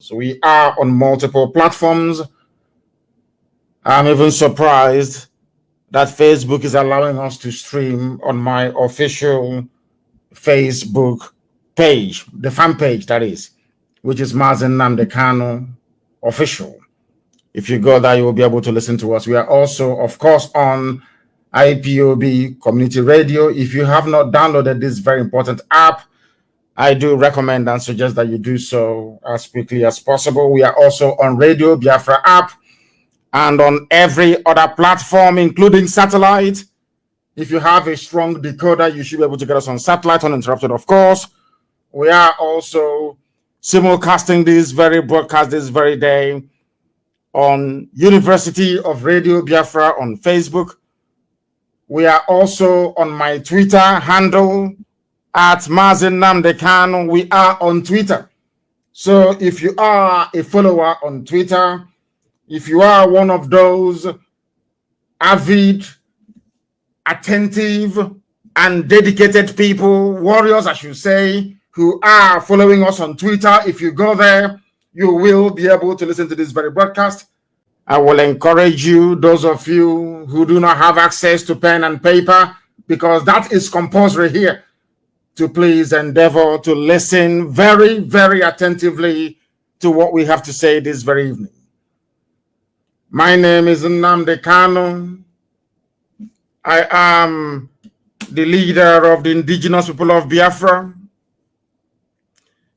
platforms. We are on multiple platforms. I'm even surprised that Facebook is allowing us to stream on my official Facebook page, the fan page that is, which is Mazi Nnamdi Kanu official. If you go there, you will be able to listen to us. We are also, of course, on IPOB Community Radio. If you have not downloaded this very important app, I do recommend and suggest that you do so as quickly as possible. We are also on Radio Biafra app and on every other platform, including satellite. If you have a strong decoder, you should be able to get us on satellite uninterrupted, of course. We are also simulcasting this very broadcast this very day on University of Radio Biafra on Facebook. We are also on my Twitter handle at Mazi Nnamdi Kanu. We are on Twitter. So if you are a follower on Twitter, if you are one of those avid, attentive, and dedicated people, warriors, I should say, who are following us on Twitter, if you go there, you will be able to listen to this very broadcast. I will encourage you, those of you who do not have access to pen and paper, because that is compulsory here, to please endeavor to listen very, very attentively to what we have to say this very evening. My name is Nnamdi Kanu. I am the leader of the indigenous people of Biafra,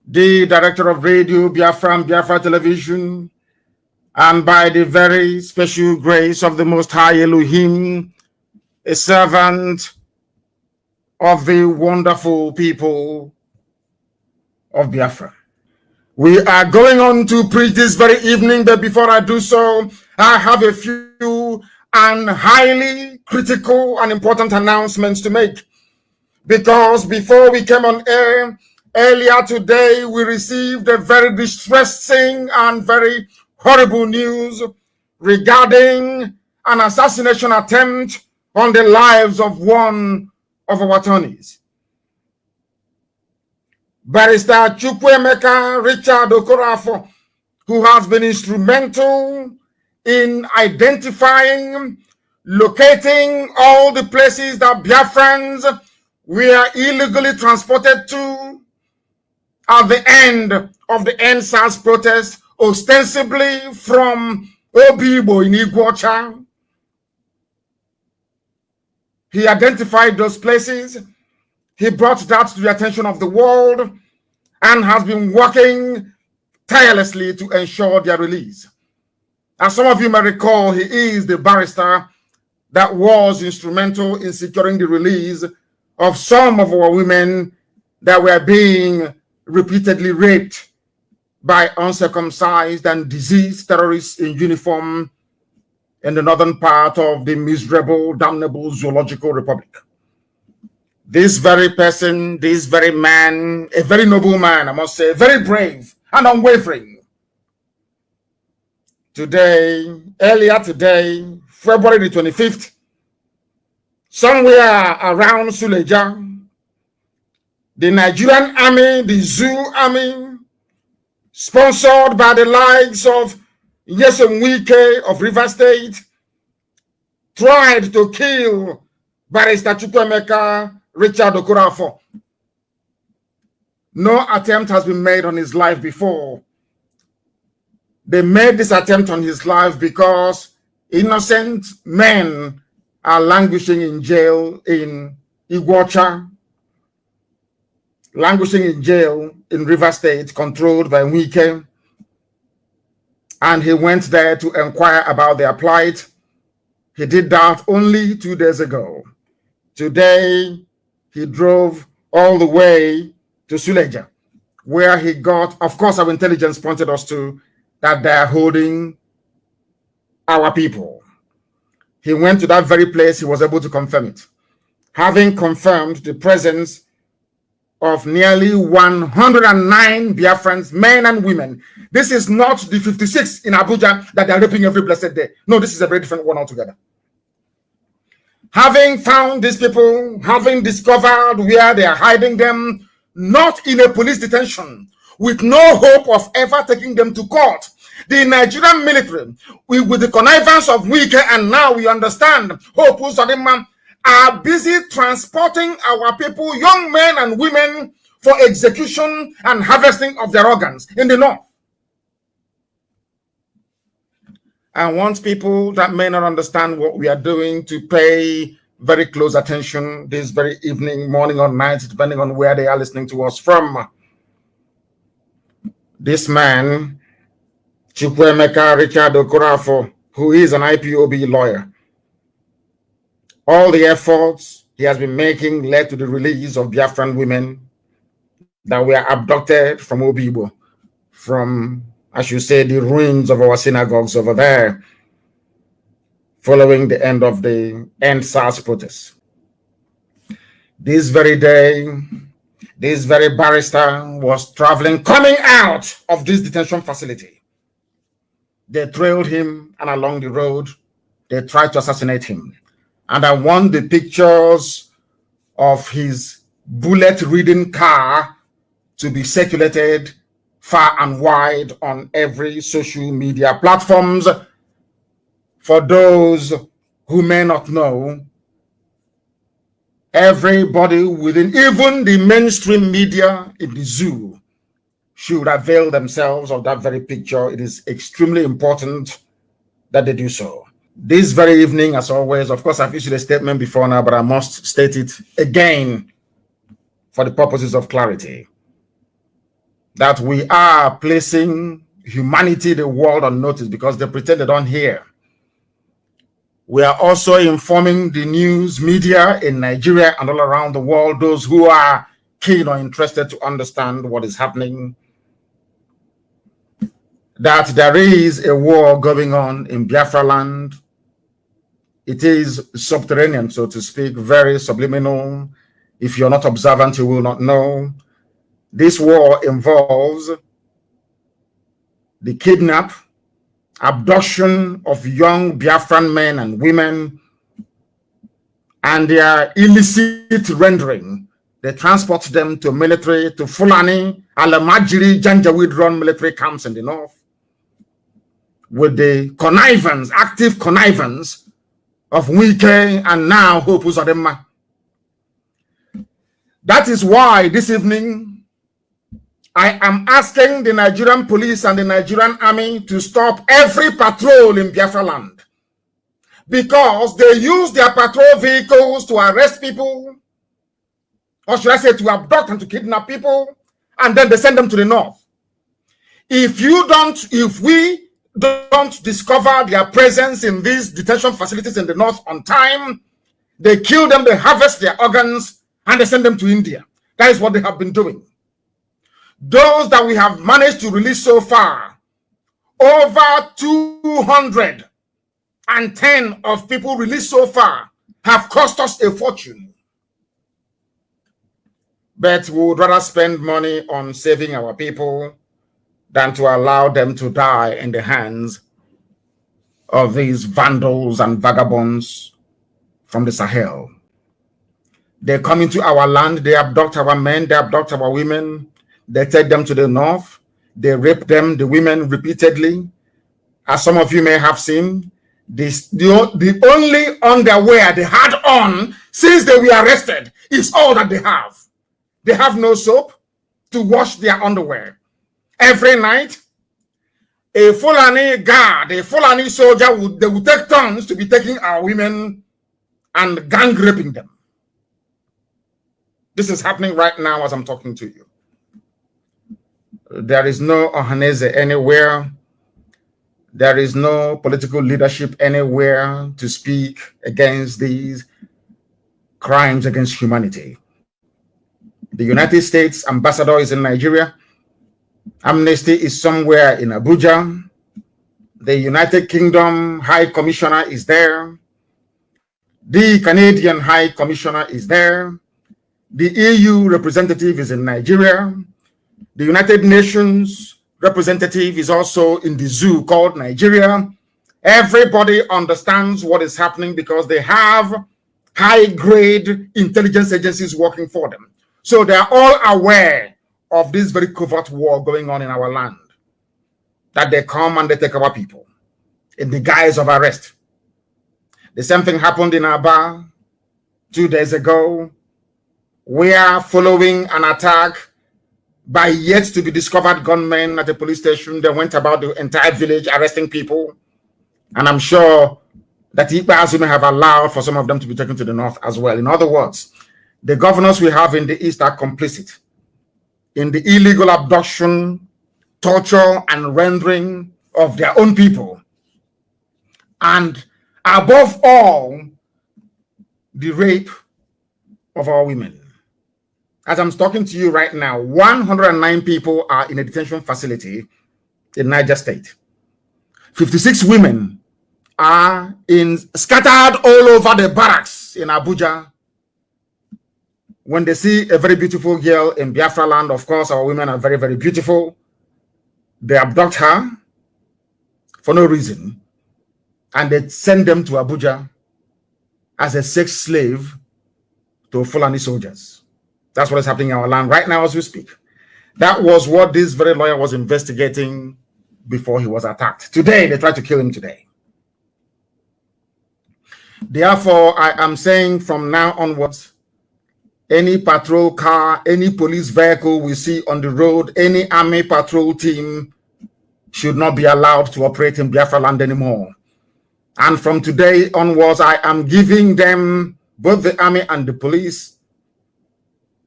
the director of Radio Biafra and Biafra Television, and by the very special grace of the Most High Elohim, a servant of the wonderful people of Biafra. We are going on to preach this very evening, but before I do so, I have a few and highly critical and important announcements to make. Because before we came on air, earlier today, we received a very distressing and very horrible news regarding an assassination attempt on the lives of one of our attorneys. Barrister Chukwuemeka Richard Okorafor, who has been instrumental in identifying, locating all the places that Biafrans were illegally transported to at the end of the NSAS protest, ostensibly from Obibo in Iguacha. He identified those places. He brought that to the attention of the world and has been working tirelessly to ensure their release. As some of you may recall, he is the barrister that was instrumental in securing the release of some of our women that were being repeatedly raped by uncircumcised and diseased terrorists in uniform in the northern part of the miserable, damnable Zoological Republic. This very person, this very man, a very noble man, I must say, very brave and unwavering. Today, earlier today, February the 25th, somewhere around Suleja, the Nigerian army, the Zoo army, sponsored by the likes of Nyesom Wike of River State, tried to kill Barrister Chukwuemeka Richard Okorafor. No attempt has been made on his life before. They made this attempt on his life because innocent men are languishing in jail in Iguacha, languishing in jail in River State, controlled by Wike. And he went there to inquire about their plight. He did that only 2 days ago. Today, he drove all the way to Suleja, where he got, of course, our intelligence pointed us to that they're holding our people. He went to that very place, he was able to confirm it. Having confirmed the presence of nearly 109 Biafrans, men and women. This is not the 56 in Abuja that they're raping every blessed day. No, this is a very different one altogether. Having found these people, having discovered where they are hiding them, not in a police detention, with no hope of ever taking them to court. The Nigerian military, with the connivance of Wike, and now we understand, Hope Uzodinma, are busy transporting our people, young men and women, for execution and harvesting of their organs in the north. I want people that may not understand what we are doing to pay very close attention this very evening, morning, or night, depending on where they are listening to us from. This man, Chukwuemeka Richard Okorafo, who is an IPOB lawyer, all the efforts he has been making led to the release of Biafran women that were abducted from Obibo, from, I should say, the ruins of our synagogues over there, following the end of the End SARS protest. This very day, this very barrister was traveling, coming out of this detention facility. They trailed him, and along the road, they tried to assassinate him. And I want the pictures of his bullet-ridden car to be circulated far and wide on every social media platforms. For those who may not know, everybody within even the mainstream media in the zoo should avail themselves of that very picture. It is extremely important that they do so. This very evening, as always, of course, I've issued a statement before now, but I must state it again for the purposes of clarity, that we are placing humanity, the world, on notice because they pretend they don't hear. We are also informing the news media in Nigeria and all around the world, those who are keen or interested to understand what is happening, that there is a war going on in Biafraland. It is subterranean, so to speak, very subliminal. If you're not observant, you will not know. This war involves the kidnap, abduction of young Biafran men and women, and their illicit rendering. They transport them to military, to Fulani, Alamajiri, Janjaweed-run military camps in the north, with the connivance, active connivance of Wike and now Hope Uzodinma. That is why this evening I am asking the Nigerian police and the Nigerian army to stop every patrol in Biafraland, because they use their patrol vehicles to arrest people, or should I say to abduct and to kidnap people, and then they send them to the north. If we don't discover their presence in these detention facilities in the north on time, they kill them, they harvest their organs, and they send them to India. That is what they have been doing. Those that we have managed to release so far, over 210 of people released so far, have cost us a fortune. But we would rather spend money on saving our people than to allow them to die in the hands of these vandals and vagabonds from the Sahel. They come into our land, they abduct our men, they abduct our women, they take them to the north, they rape them, the women, repeatedly. As some of you may have seen, the only underwear they had on since they were arrested is all that they have. They have no soap to wash their underwear. Every night, a Fulani guard, a Fulani soldier, they would take turns to be taking our women and gang raping them. This is happening right now as I'm talking to you. There is no Ohaneze anywhere. There is no political leadership anywhere to speak against these crimes against humanity. The United States ambassador is in Nigeria. Amnesty is somewhere in Abuja. The United Kingdom High Commissioner is there. The Canadian High Commissioner is there. The EU representative is in Nigeria. The United Nations representative is also in the zoo called Nigeria. Everybody understands what is happening because they have high-grade intelligence agencies working for them. So they are all aware of this very covert war going on in our land, that they come and they take our people in the guise of arrest. The same thing happened in Aba 2 days ago. We are following an attack by yet to be discovered gunmen at a police station. They went about the entire village arresting people. And I'm sure that Ikpeazu may have allowed for some of them to be taken to the north as well. In other words, the governors we have in the east are complicit in the illegal abduction, torture, and rendering of their own people. And above all, the rape of our women. As I'm talking to you right now, 109 people are in a detention facility in Niger State. 56 women are scattered all over the barracks in Abuja. When they see a very beautiful girl in Biafraland, of course, our women are very, very beautiful. They abduct her for no reason, and they send them to Abuja as a sex slave to Fulani soldiers. That's what is happening in our land right now as we speak. That was what this very lawyer was investigating before he was attacked. Today, they tried to kill him today. Therefore, I am saying from now onwards, any patrol car, any police vehicle we see on the road, any army patrol team should not be allowed to operate in Biafraland anymore. And from today onwards, I am giving them, both the army and the police,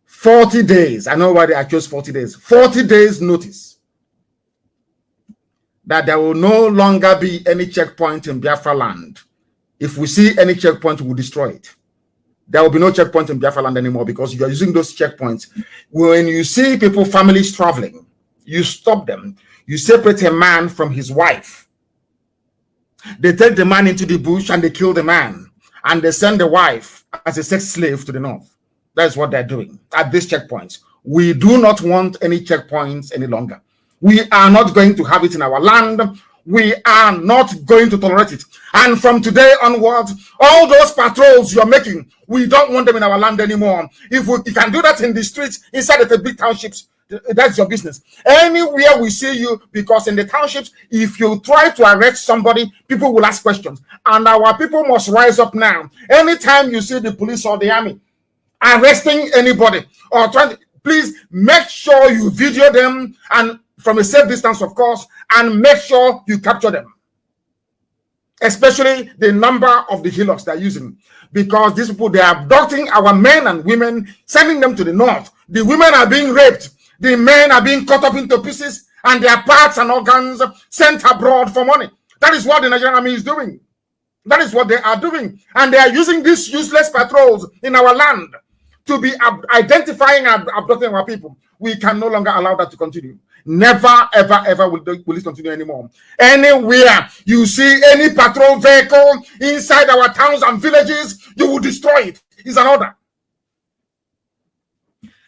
40 days. I know why I chose 40 days. 40 days notice that there will no longer be any checkpoint in Biafraland. If we see any checkpoint, we'll destroy it. There will be no checkpoint in Biafraland anymore because you are using those checkpoints. When you see people, families traveling, you stop them. You separate a man from his wife. They take the man into the bush and they kill the man. And they send the wife as a sex slave to the north. That's what they're doing at these checkpoints. We do not want any checkpoints any longer. We are not going to have it in our land. We are not going to tolerate it. And from today onwards, all those patrols you're making, we don't want them in our land anymore. If you can do that in the streets, inside of the big townships, that's your business. Anywhere we see you, because in the townships, if you try to arrest somebody, people will ask questions. And our people must rise up now. Anytime you see the police or the army arresting anybody or trying to, please make sure you video them, and from a safe distance, of course, and make sure you capture them. Especially the number of the hillocks they're using. Because these people, they are abducting our men and women, sending them to the north. The women are being raped. The men are being cut up into pieces, and their parts and organs sent abroad for money. That is what the Nigerian army is doing. That is what they are doing. And they are using these useless patrols in our land to be identifying and abducting our people. We can no longer allow that to continue. Never, ever, ever will this continue anymore. Anywhere you see any patrol vehicle inside our towns and villages, you will destroy it. It's an order.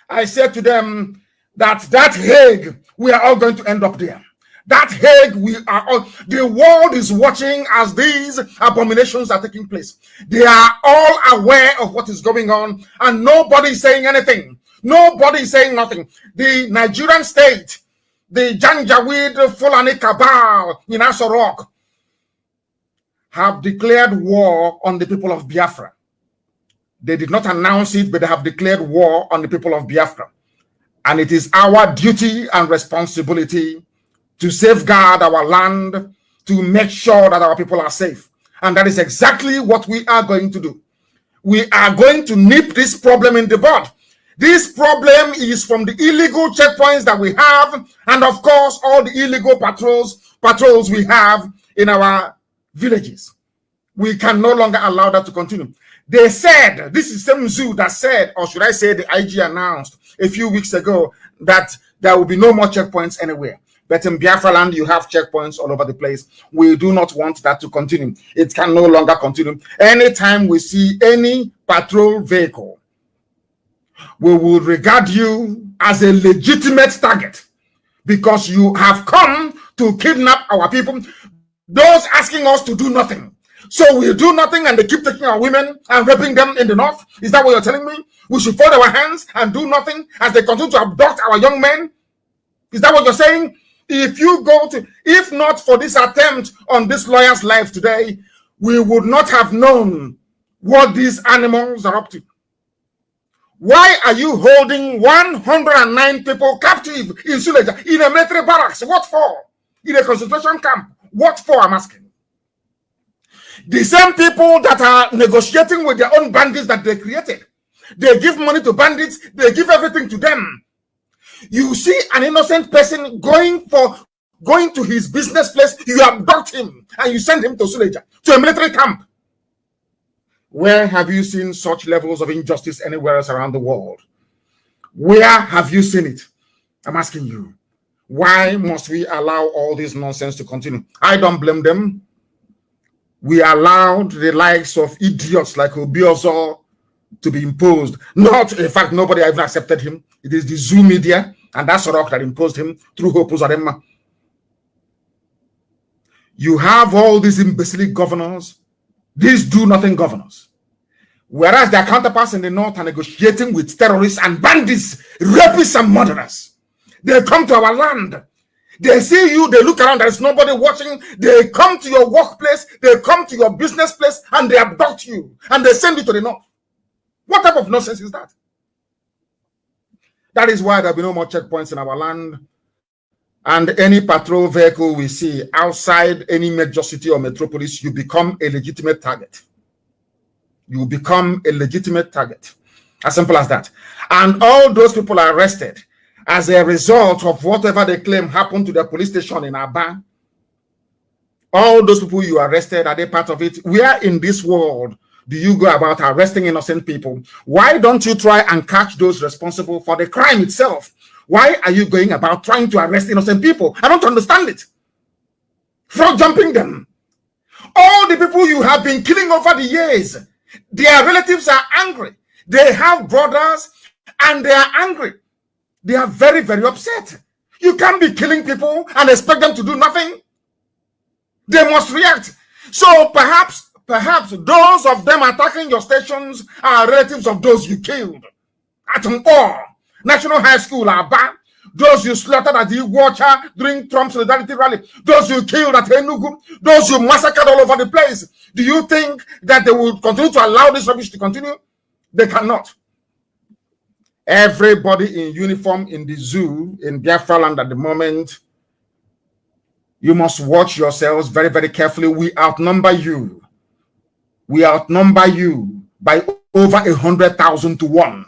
I said to them that Hague, we are all going to end up there. That Hague, we are all, the world is watching as these abominations are taking place. They are all aware of what is going on, and nobody is saying anything. Nobody is saying nothing. The Nigerian state, the Janjaweed Fulani cabal in Aso Rock have declared war on the people of Biafra. They did not announce it, but they have declared war on the people of Biafra. And it is our duty and responsibility to safeguard our land, to make sure that our people are safe. And that is exactly what we are going to do. We are going to nip this problem in the bud. This problem is from the illegal checkpoints that we have, and of course, all the illegal patrols we have in our villages. We can no longer allow that to continue. They said, this is some zoo that said, or should I say the IG announced a few weeks ago, that there will be no more checkpoints anywhere. But in Biafraland, you have checkpoints all over the place. We do not want that to continue. It can no longer continue. Anytime we see any patrol vehicle, we will regard you as a legitimate target because you have come to kidnap our people. Those asking us to do nothing, So we do nothing and they keep taking our women and raping them in the north? Is that what you're telling me? We should fold our hands and do nothing as they continue to abduct our young men? Is that what you're saying? If not for this attempt on this lawyer's life today, we would not have known what these animals are up to. Why are you holding 109 people captive in Suleja, in a military barracks? What for? In a concentration camp? What for, I'm asking? The same people that are negotiating with their own bandits that they created. They give money to bandits, they give everything to them. You see an innocent person going to his business place, you abduct him and you send him to Suleja, to a military camp. Where have you seen such levels of injustice anywhere else around the world? Where have you seen it? I'm asking you. Why must we allow all this nonsense to continue? I don't blame them. We allowed the likes of idiots like Obiozo to be imposed. Not, in fact, nobody even accepted him. It is the Zoo media and that's Rock that imposed him through Hope Uzodimma. You have all these imbecile governors, these do-nothing governors, whereas their counterparts in the north are negotiating with terrorists and bandits, rapists and murderers. They come to our land. They see you, they look around, there's nobody watching. They come to your workplace, they come to your business place, and they abduct you, and they send you to the north. What type of nonsense is that? That is why there'll be no more checkpoints in our land. And any patrol vehicle we see outside any major city or metropolis, you become a legitimate target. You become a legitimate target. As simple as that. And all those people are arrested as a result of whatever they claim happened to the police station in Aba. All those people you arrested, are they part of it? Where in this world do you go about arresting innocent people? Why don't you try and catch those responsible for the crime itself? Why are you going about trying to arrest innocent people? I don't understand it. Frog jumping them. All the people you have been killing over the years, their relatives are angry. They have brothers and they are angry. They are very, very upset. You can't be killing people and expect them to do nothing. They must react. So perhaps those of them attacking your stations are relatives of those you killed. At Mpo, National High School, Aba, those you slaughtered at the Watcher during Trump's Solidarity Rally, those you killed at Enugu, those you massacred all over the place. Do you think that they will continue to allow this rubbish to continue? They cannot. Everybody in uniform in the zoo in Biafraland at the moment, you must watch yourselves very, very carefully. We outnumber you. We outnumber you by over 100,000 to 1.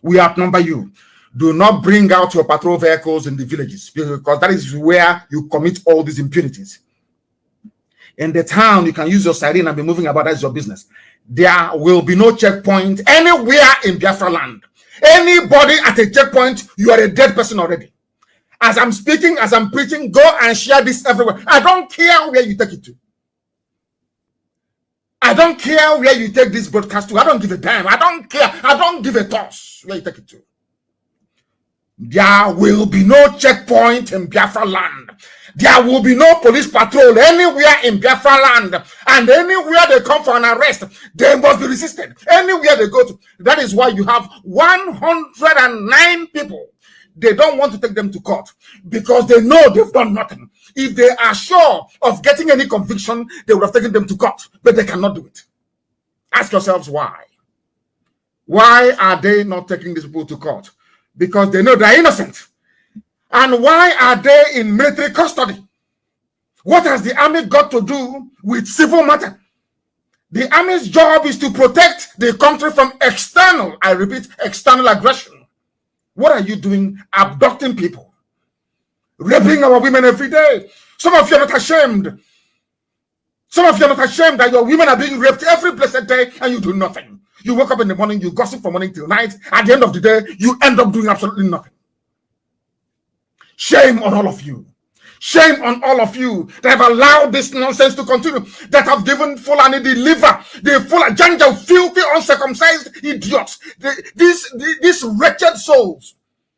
We outnumber you. Do not bring out your patrol vehicles in the villages because that is where you commit all these impunities. In the town, you can use your siren and be moving about. That's your business. There will be no checkpoint anywhere in Biafra land. Anybody at a checkpoint, you are a dead person already. As I'm speaking, as I'm preaching, go and share this everywhere. I don't care where you take it to. I don't care where you take this broadcast to. I don't give a damn. I don't care. I don't give a toss where you take it to. There will be no checkpoint in Biafra land. There will be no police patrol anywhere in Biafra land. And anywhere they come for an arrest, they must be resisted. Anywhere they go to. That is why you have 109 people. They don't want to take them to court because they know they've done nothing. If they are sure of getting any conviction, they would have taken them to court, but they cannot do it. Ask yourselves why. Why are they not taking these people to court? Because they know they're innocent. And why are they in military custody? What has the army got to do with civil matter? The army's job is to protect the country from external, I repeat, external aggression. What are you doing? Abducting people. Raping our women every day. Some of you are not ashamed. Some of you are not ashamed that your women are being raped every blessed day and you do nothing. You wake up in the morning, you gossip from morning till night. At the end of the day, you end up doing absolutely nothing. Shame on all of you. Shame on all of you that have allowed this nonsense to continue, that have given Fulani the liver, the full agenda, filthy, uncircumcised idiots, these wretched souls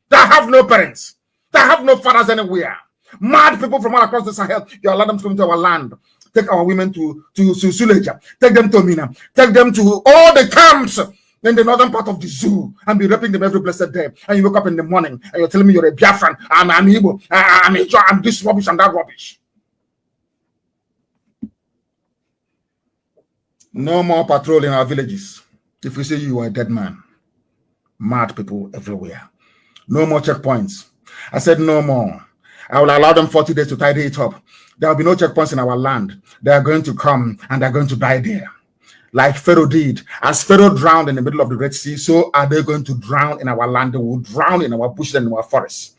that have no parents, that have no fathers anywhere, mad people from all across the Sahel. You allow them to come into our land. take our women to Suleja, take them to Mina, take them to all the camps in the northern part of the zoo and be raping them every blessed day. And you wake up in the morning and you're telling me you're a Biafran, I'm Igbo, I'm this rubbish and that rubbish. No more patrol in our villages. If we say you are a dead man, mad people everywhere. No more checkpoints. I said no more. I will allow them 40 days to tidy it up. There will be no checkpoints in our land. They are going to come and they're going to die there. Like Pharaoh did. As Pharaoh drowned in the middle of the Red Sea, so are they going to drown in our land. They will drown in our bushes and in our forests.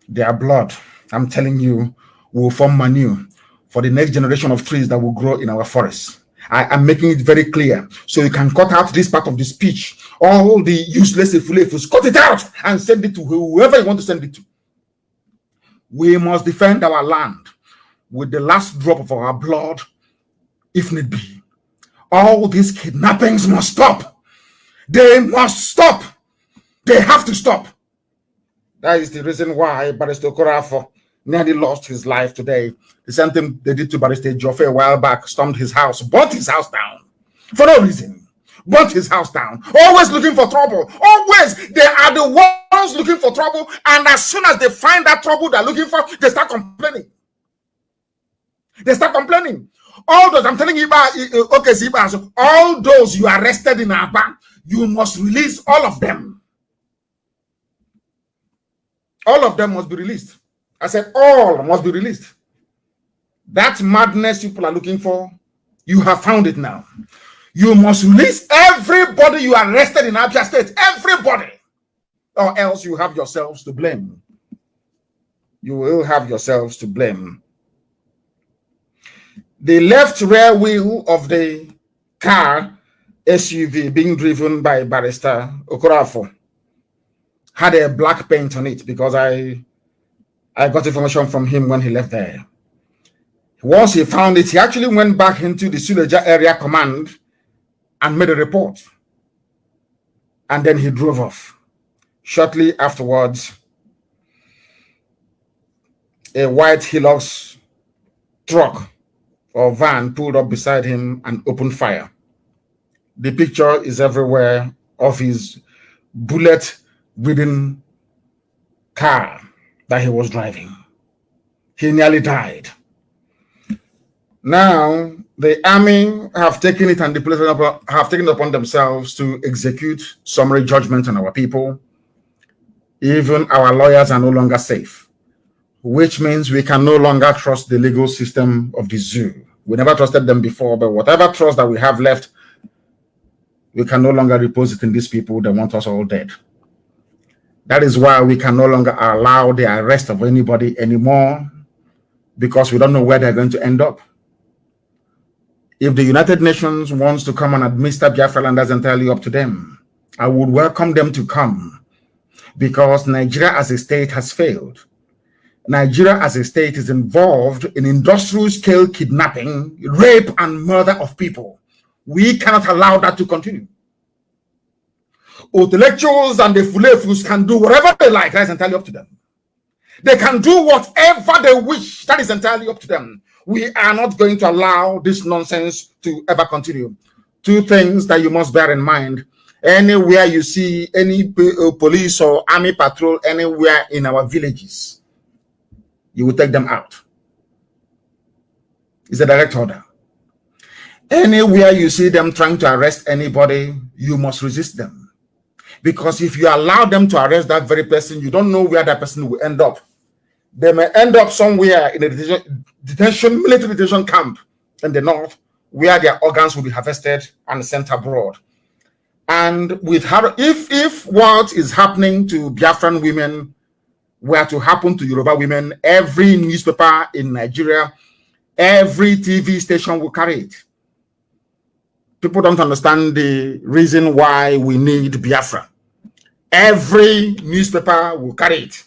Their blood, I'm telling you, will form manure for the next generation of trees that will grow in our forests. I am making it very clear. So you can cut out this part of the speech. All the useless ifulefus, cut it out and send it to whoever you want to send it to. We must defend our land with the last drop of our blood, if need be. All these kidnappings must stop. They must stop. They have to stop. That is the reason why Barrister Okorafor nearly lost his life today. The same thing they did to Barrister Joffe a while back, stormed his house, burnt his house down for no reason. Burnt his house down. Always looking for trouble. Always. They are the ones looking for trouble. And as soon as they find that trouble they're looking for, they start complaining. They start complaining. All those, I'm telling you about, okay, Ziba, all those you arrested in Aba, you must release all of them. All of them must be released. I said all must be released. That madness people are looking for, you have found it now. You must release everybody you arrested in Abia State. Everybody. Or else you have yourselves to blame. You will have yourselves to blame. The left rear wheel of the car SUV being driven by Barrister Okorafor had a black paint on it because I got information from him when he left there. Once he found it, he actually went back into the Suleja area command and made a report. And then he drove off. Shortly afterwards, a white Hilux truck or van pulled up beside him and opened fire. The picture is everywhere of his bullet-ridden car that he was driving. He nearly died. Now, the army have taken it and the police have taken it upon themselves to execute summary judgment on our people. Even our lawyers are no longer safe, which means we can no longer trust the legal system of the zoo. We never trusted them before, but whatever trust that we have left, we can no longer repose it in these people that want us all dead. That is why we can no longer allow the arrest of anybody anymore, because we don't know where they're going to end up. If the United Nations wants to come and administer Biafraland, that's entirely up to them. I would welcome them to come, because Nigeria as a state has failed. Nigeria as a state is involved in industrial scale kidnapping, rape, and murder of people. We cannot allow that to continue. Intellectuals and the fulefus can do whatever they like. That is entirely up to them. They can do whatever they wish. That is entirely up to them. We are not going to allow this nonsense to ever continue. Two things that you must bear in mind. Anywhere you see any police or army patrol anywhere in our villages, you will take them out. It's a direct order. Anywhere you see them trying to arrest anybody, you must resist them. Because if you allow them to arrest that very person, you don't know where that person will end up. They may end up somewhere in a military detention camp in the north, where their organs will be harvested and sent abroad. And with her, if what is happening to Biafran women were to happen to Yoruba women, every newspaper in Nigeria, every TV station will carry it. People don't understand the reason why we need Biafra. Every newspaper will carry it.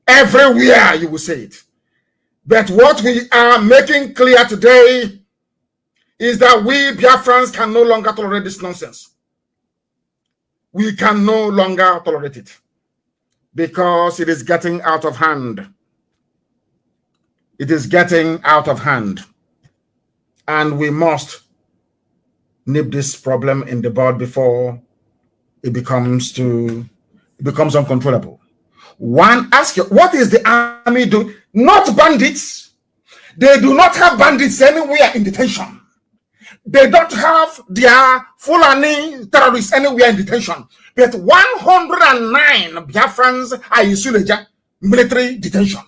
Everywhere you will say it. But what we are making clear today is that we Biafrans can no longer tolerate this nonsense. We can no longer tolerate it, because it is getting out of hand. It is getting out of hand. And we must nip this problem in the bud before it becomes uncontrollable. One, ask you, what is the army doing? Not bandits. They do not have bandits anywhere in detention. They don't have their Fulani terrorists anywhere in detention. But 109 Biafrans are in Suleja military detention.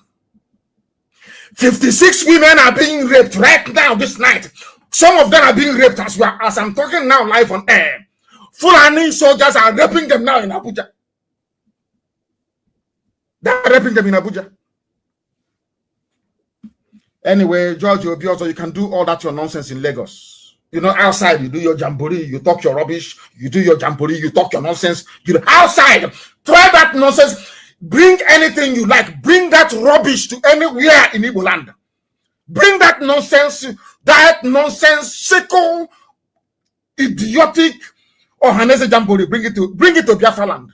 56 women are being raped right now this night. Some of them are being raped as I'm talking now live on air. Fulani soldiers are raping them now in Abuja. They're raping them in Abuja. Anyway, George Obioso, you can do all that your nonsense in Lagos. You know, outside, you do your jamboree, you talk your rubbish, you do your jamboree, you talk your nonsense. You know, outside, try that nonsense. Bring anything you like. Bring that rubbish to anywhere in Igbo land. Bring that nonsensical, idiotic, or Hanese jamboree. Bring it to Biafraland.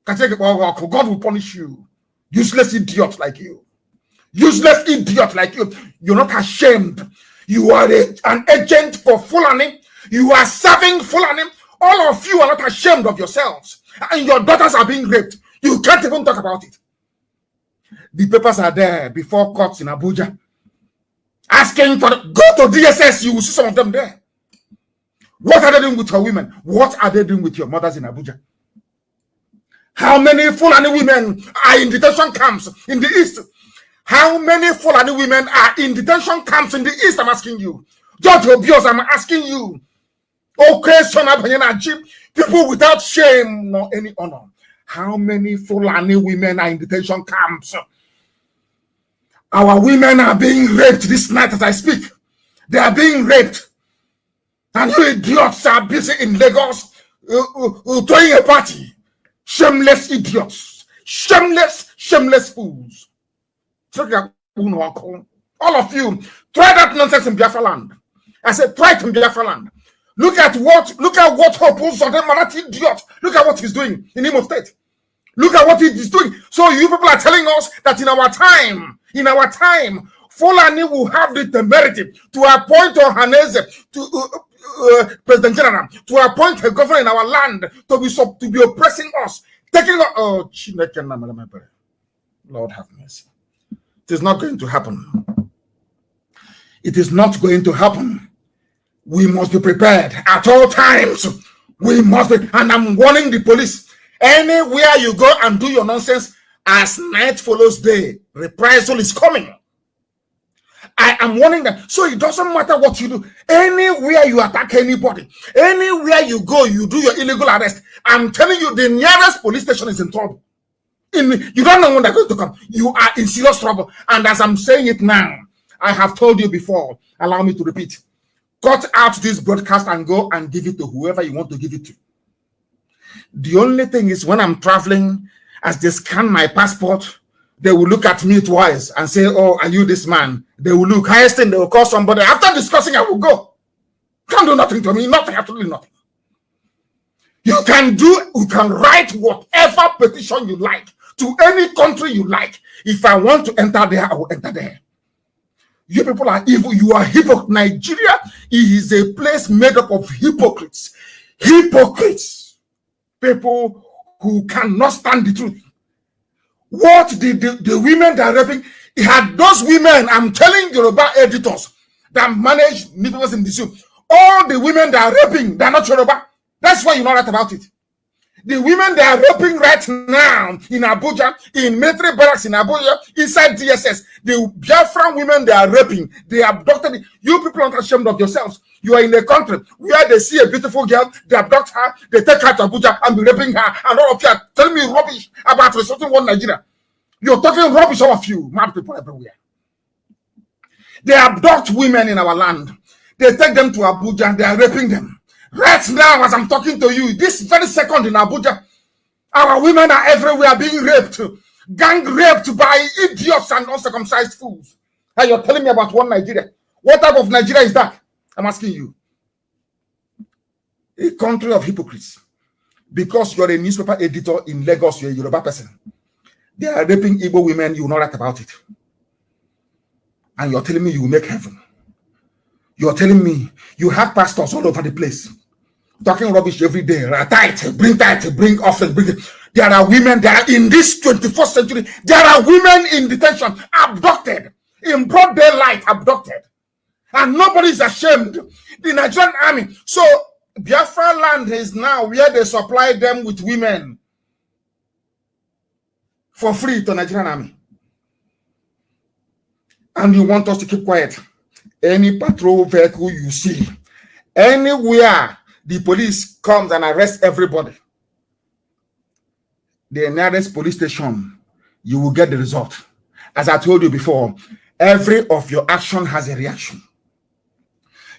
God will punish you. Useless idiot like you. Useless idiot like you. You're not ashamed. You are an agent for Fulani. You are serving Fulani. All of you are not ashamed of yourselves. And your daughters are being raped. You can't even talk about it. The papers are there before courts in Abuja. Asking for go to DSS, you will see some of them there. What are they doing with your women? What are they doing with your mothers in Abuja? How many Fulani women are in detention camps in the east? How many Fulani women are in detention camps in the east? I'm asking you. George Obios, I'm asking you. Okay, people without shame nor any honor. How many Fulani women are in detention camps? Our women are being raped this night as I speak. They are being raped. And you idiots are busy in Lagos throwing a party. Shameless idiots. Shameless fools. All of you, try that nonsense in Biafraland. I said, try it in Biafraland. Look at what Hope Uzodinma, idiot. Look at what he's doing in Imo State. Look at what he's doing. So you people are telling us that in our time, Fulani will have the temerity to appoint Ohaneze to President General, to appoint a governor in our land to be oppressing us, taking Lord have mercy. It is not going to happen. It is not going to happen. We must be prepared at all times. We must be, and I'm warning the police. Anywhere you go and do your nonsense, as night follows day, reprisal is coming. I am warning them. So it doesn't matter what you do. Anywhere you attack anybody, anywhere you go, you do your illegal arrest. I'm telling you, the nearest police station is in trouble. You don't know when they're going to come. You are in serious trouble. And as I'm saying it now, I have told you before, allow me to repeat. Cut out this broadcast and go and give it to whoever you want to give it to. The only thing is when I'm traveling, as they scan my passport, they will look at me twice and say, oh, are you this man? They will look. Highest thing, they will call somebody. After discussing, I will go. Can't do nothing to me. Nothing, absolutely nothing. You can write whatever petition you like to any country you like. If I want to enter there, I will enter there. You people are evil. You are hypocrites. Nigeria is a place made up of hypocrites. Hypocrites. People who cannot stand the truth. What the women that are raping, it had those women, I'm telling Yoruba editors that manage newspapers in the zoo, all the women that are raping, they're not Yoruba. That's why you're not right about it. The women they are raping right now in Abuja, in military barracks in Abuja, inside DSS, the Biafran women they are raping, they abducted. You people aren't ashamed of yourselves. You are in a country where they see a beautiful girl, they abduct her, they take her to Abuja and be raping her, and all of you are telling me rubbish about resorting one Nigeria. You're talking rubbish, all of you, mad people everywhere. They abduct women in our land. They take them to Abuja and they are raping them. Right now, as I'm talking to you, this very second in Abuja, our women are everywhere being raped, gang raped by idiots and uncircumcised fools. And you're telling me about one Nigeria. What type of Nigeria is that? I'm asking you. A country of hypocrites. Because you're a newspaper editor in Lagos, you're a Yoruba person. They are raping Igbo women, you will not write about it. and you're telling me you will make heaven. You're telling me you have pastors all over the place talking rubbish every day. Tithe, bring offering, bring it. There are women that are in this 21st century. There are women in detention, abducted, in broad daylight, abducted. And nobody is ashamed. The Nigerian army. So Biafraland is now where they supply them with women for free to Nigerian army. And you want us to keep quiet. Any patrol vehicle you see, anywhere the police comes and arrests everybody, the nearest police station, you will get the result. As I told you before, every of your action has a reaction.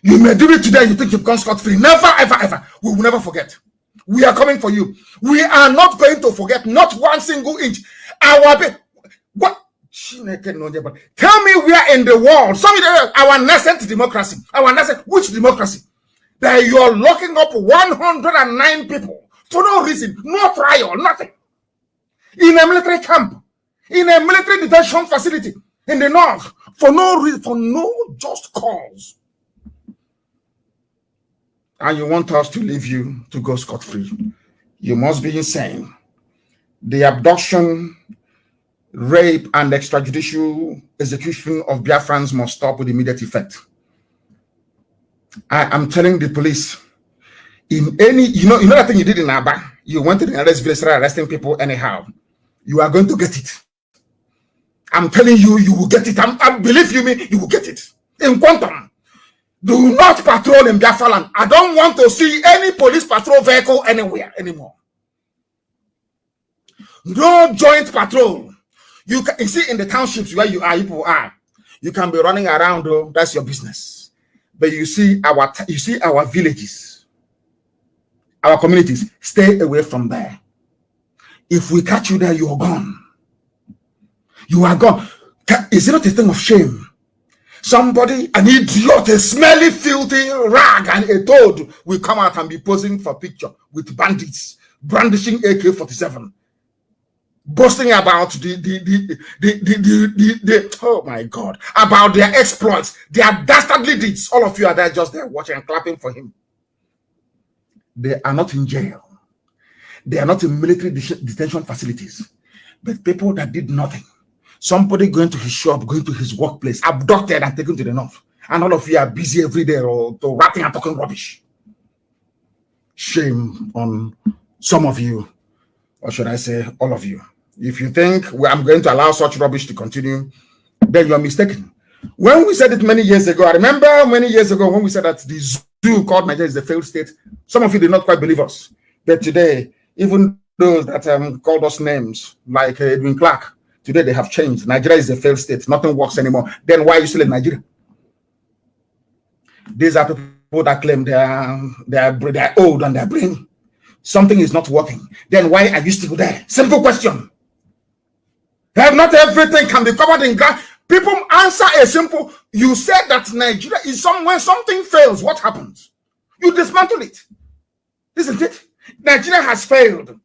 You may do it today, you think you've gone scot-free. Never, ever, ever. We will never forget. We are coming for you. We are not going to forget, not one single inch. What? Tell me where in the world, our nascent democracy, which democracy? That you're locking up 109 people for no reason, no trial, nothing. In a military camp, in a military detention facility in the north, for no reason, for no just cause. And you want us to leave you to go scot-free. You must be insane. The abduction, rape, and extrajudicial execution of Biafrans must stop with immediate effect. I am telling the police, in any, you know that thing you did in Aba, you went to the arrest village, started arresting people anyhow. You are going to get it. I'm telling you, you will get it. I believe you me, you will get it. In quantum. Do not patrol in Biafraland. I don't want to see any police patrol vehicle anywhere anymore. No joint patrol. You see in the townships where you are, you can be running around. Oh, that's your business. But you see our villages, our communities. Stay away from there. If we catch you there, you are gone. You are gone. Is it not a thing of shame? Somebody, an idiot, a smelly, filthy rag, and a toad will come out and be posing for picture with bandits, brandishing AK-47, boasting about oh my God, about their exploits, their dastardly deeds. All of you are there just there watching and clapping for him. They are not in jail. They are not in military detention facilities, but people that did nothing. Somebody going to his shop, going to his workplace, abducted and taken to the north. And all of you are busy every day or rapping and talking rubbish. Shame on some of you, or should I say all of you. If you think I'm going to allow such rubbish to continue, then you're mistaken. When we said it many years ago, I remember many years ago when we said that the zoo called Nigeria is the failed state, some of you did not quite believe us. But today, even those that called us names, like Edwin Clark, today they have changed. Nigeria is a failed state. Nothing works anymore. Then why are you still in Nigeria? These are people that claim they are old on their brain. Something is not working. Then why are you still there? Simple question. Not everything can be covered in glass. People answer a simple. You said that Nigeria is when something fails, what happens? You dismantle it. Isn't it? Nigeria has failed.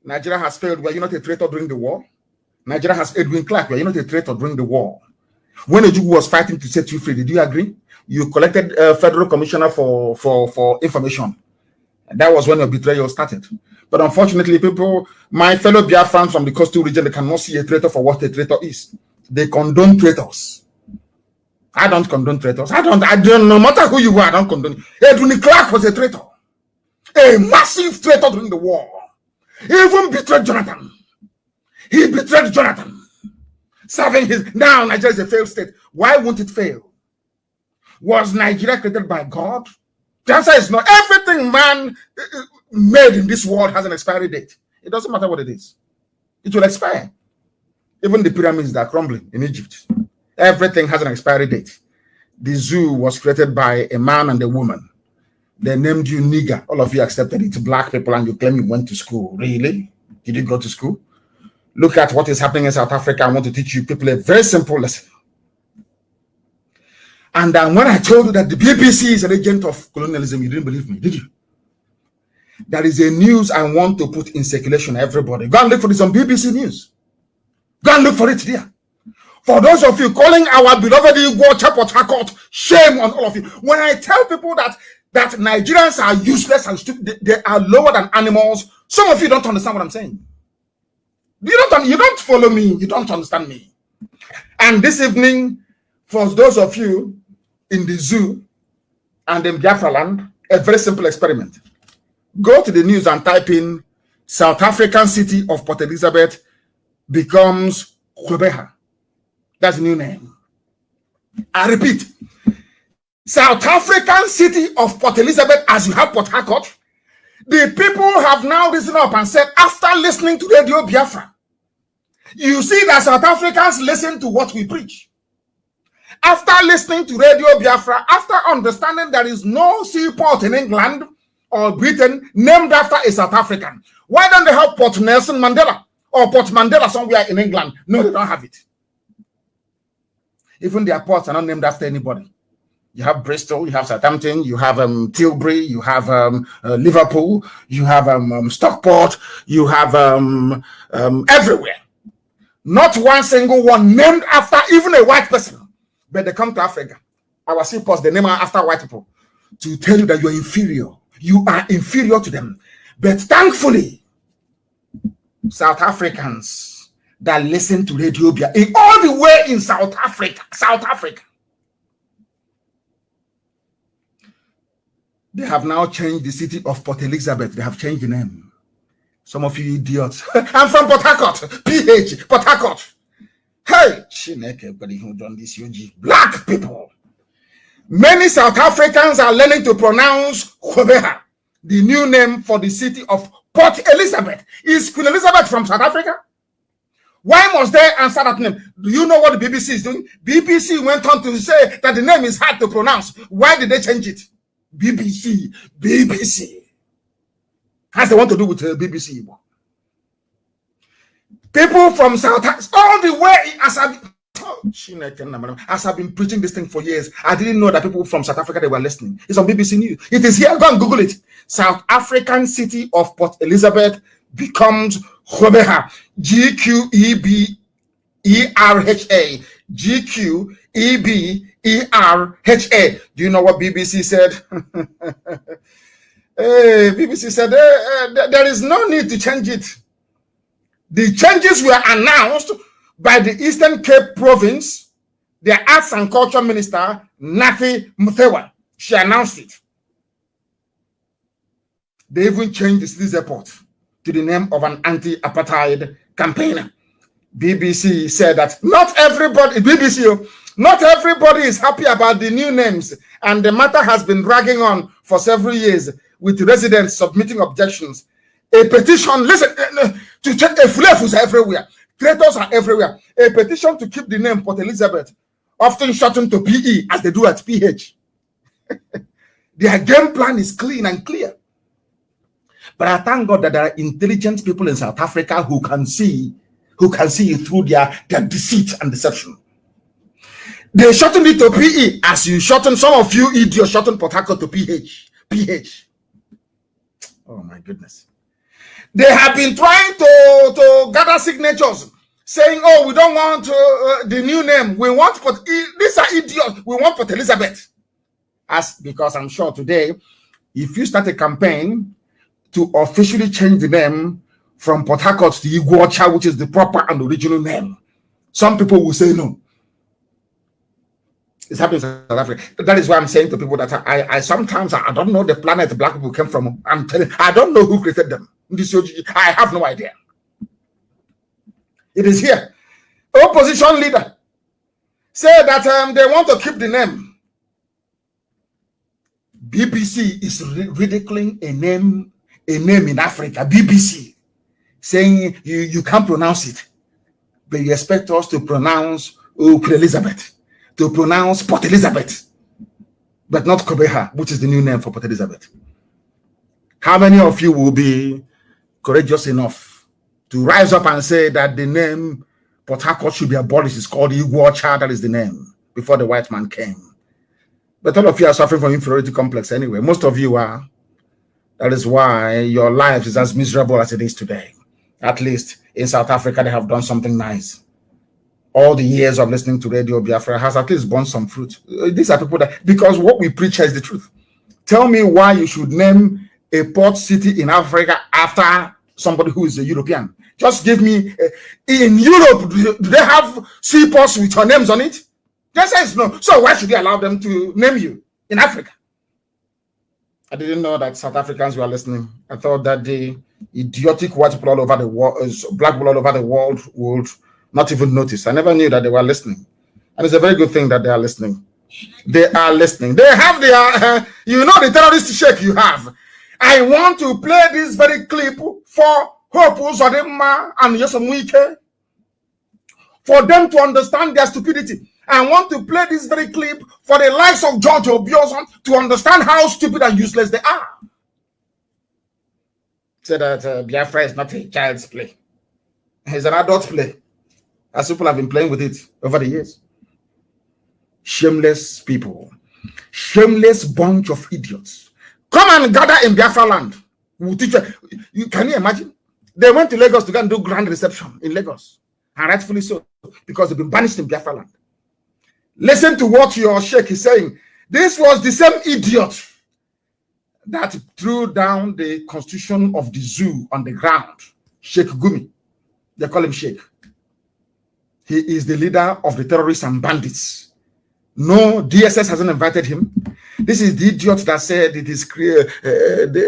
Nigeria has failed. Were you not a traitor during the war? Nigeria has Edwin Clark. Were you not a traitor during the war? When Ojukwu was fighting to set you free, did you agree? You collected a federal commissioner for information. That was when your betrayal started. But unfortunately, my fellow Biafrans from the coastal region, they cannot see a traitor for what a traitor is. They condone traitors. I don't condone traitors. I don't, no matter who you are, I don't condone. Edwin Clark was a traitor. A massive traitor during the war. He even betrayed Jonathan. He betrayed Jonathan. Serving his... Now Nigeria is a failed state. Why won't it fail? Was Nigeria created by God? The answer is no. Everything man made in this world has an expiry date. It doesn't matter what it is. It will expire. Even the pyramids that are crumbling in Egypt. Everything has an expiry date. The zoo was created by a man and a woman. They named you nigger. All of you accepted it. Black people, and you claim you went to school. Really? Did you go to school? Look at what is happening in South Africa. I want to teach you people a very simple lesson. And when I told you that the BBC is an agent of colonialism, you didn't believe me, did you? There is a news I want to put in circulation, everybody. Go and look for this on BBC News. Go and look for it there. For those of you calling our beloved Igbo Port Harcourt, shame on all of you. When I tell people that Nigerians are useless and stupid, they are lower than animals, some of you don't understand what I'm saying. You don't follow me. You don't understand me. And this evening, for those of you in the zoo and in Biafraland, a very simple experiment. Go to the news and type in South African city of Port Elizabeth becomes Kwebeha. That's the new name. I repeat, South African city of Port Elizabeth, as you have Port Harcourt, the people have now risen up and said, after listening to Radio Biafra, you see that South Africans listen to what we preach. After listening to Radio Biafra, after understanding there is no seaport in England or Britain named after a South African, why don't they have Port Nelson Mandela or Port Mandela somewhere in England? No, they don't have it. Even their ports are not named after anybody. You have Bristol, you have Southampton, you have Tilbury, you have Liverpool, you have Stockport, you have everywhere. Not one single one named after even a white person. But they come to Africa. Our seaports, they name after white people to tell you that you are inferior. You are inferior to them. But thankfully, South Africans that listen to Radio Biafra, all the way in South Africa, they have now changed the city of Port Elizabeth. They have changed the name. Some of you idiots. I'm from Port Harcourt. PH, Port Harcourt. Hey, Chineke, everybody who done this, UG. Black people. Many South Africans are learning to pronounce Kwebeha, the new name for the city of Port Elizabeth. Is Queen Elizabeth from South Africa? Why must they answer that name? Do you know what the BBC is doing? BBC went on to say that the name is hard to pronounce. Why did they change it? BBC. Has they want to do with BBC? People from South Africa, all the way, as I've been preaching this thing for years, I didn't know that people from South Africa, they were listening. It's on BBC News. It is here. Go and Google it. South African city of Port Elizabeth becomes Kwebeha. G-Q-E-B-E-R-H-A. G-Q-E-B-E-R-H-A. Do you know what BBC said? BBC said there is no need to change it. The changes were announced by the Eastern Cape Province, their Arts and Culture Minister, Nathi Muthewa. She announced it. They even changed the city's airport to the name of an anti-apartheid campaigner. BBC said that not everybody is happy about the new names, and the matter has been dragging on for several years, with residents submitting objections. A petition, listen, to check a flavors everywhere. Traitors are everywhere. A petition to keep the name Port Elizabeth, often shortened to PE, as they do at PH. Their game plan is clean and clear. But I thank God that there are intelligent people in South Africa who can see through their deceit and deception. They shortened it to PE, as you shorten, some of you idiots shorten Port Harcourt to PH. Oh my goodness. They have been trying to gather signatures saying, oh, we don't want the new name. We want these are idiots. We want Port Elizabeth. Because I'm sure today, if you start a campaign to officially change the name from Port Harcourt to Iguacha, which is the proper and original name, some people will say no. It's happening in South Africa. That is why I'm saying to people that I sometimes I don't know the planet black people came from. I'm telling I don't know who created them. I have no idea. It is here. Opposition leader said that they want to keep the name. BBC is ridiculing a name in Africa. BBC saying you can't pronounce it, but you expect us to pronounce Queen Elizabeth, to pronounce Port Elizabeth, but not Kwebeha, which is the new name for Port Elizabeth. How many of you will be courageous enough to rise up and say that the name Port Harcourt should be abolished? It's called Iguacha, that is the name, before the white man came. But all of you are suffering from inferiority complex anyway. Most of you are. That is why your life is as miserable as it is today. At least in South Africa, they have done something nice. all the years of listening to Radio Biafra has at least borne some fruit. These are people that, because what we preach is the truth. Tell me why you should name a port city in Africa after somebody who is a European. Just give me, in Europe, do they have seaports with your names on it? The answer is no. So why should we allow them to name you in Africa? I didn't know that South Africans were listening. I thought that the idiotic white people all over the world, black people all over the world would not even notice. I never knew that they were listening. And it's a very good thing that they are listening. They are listening. They have their, you know, the terrorist shake you have. I want to play this very clip for Hope Uzodimma and Yosemite, for them to understand their stupidity. I want to play this very clip for the likes of George Obioson to understand how stupid and useless they are. Say that Biafra is not a child's play. It's an adult play. As people have been playing with it over the years. Shameless people. Shameless bunch of idiots. Come and gather in Biafraland. We'll teach you. Can you imagine? They went to Lagos to go and do grand reception in Lagos. And rightfully so. Because they've been banished in Biafraland. Listen to what your sheikh is saying. This was the same idiot that threw down the constitution of the zoo on the ground. Sheikh Gumi. They call him Sheikh. He is the leader of the terrorists and bandits. No, DSS hasn't invited him. This is the idiot that said it is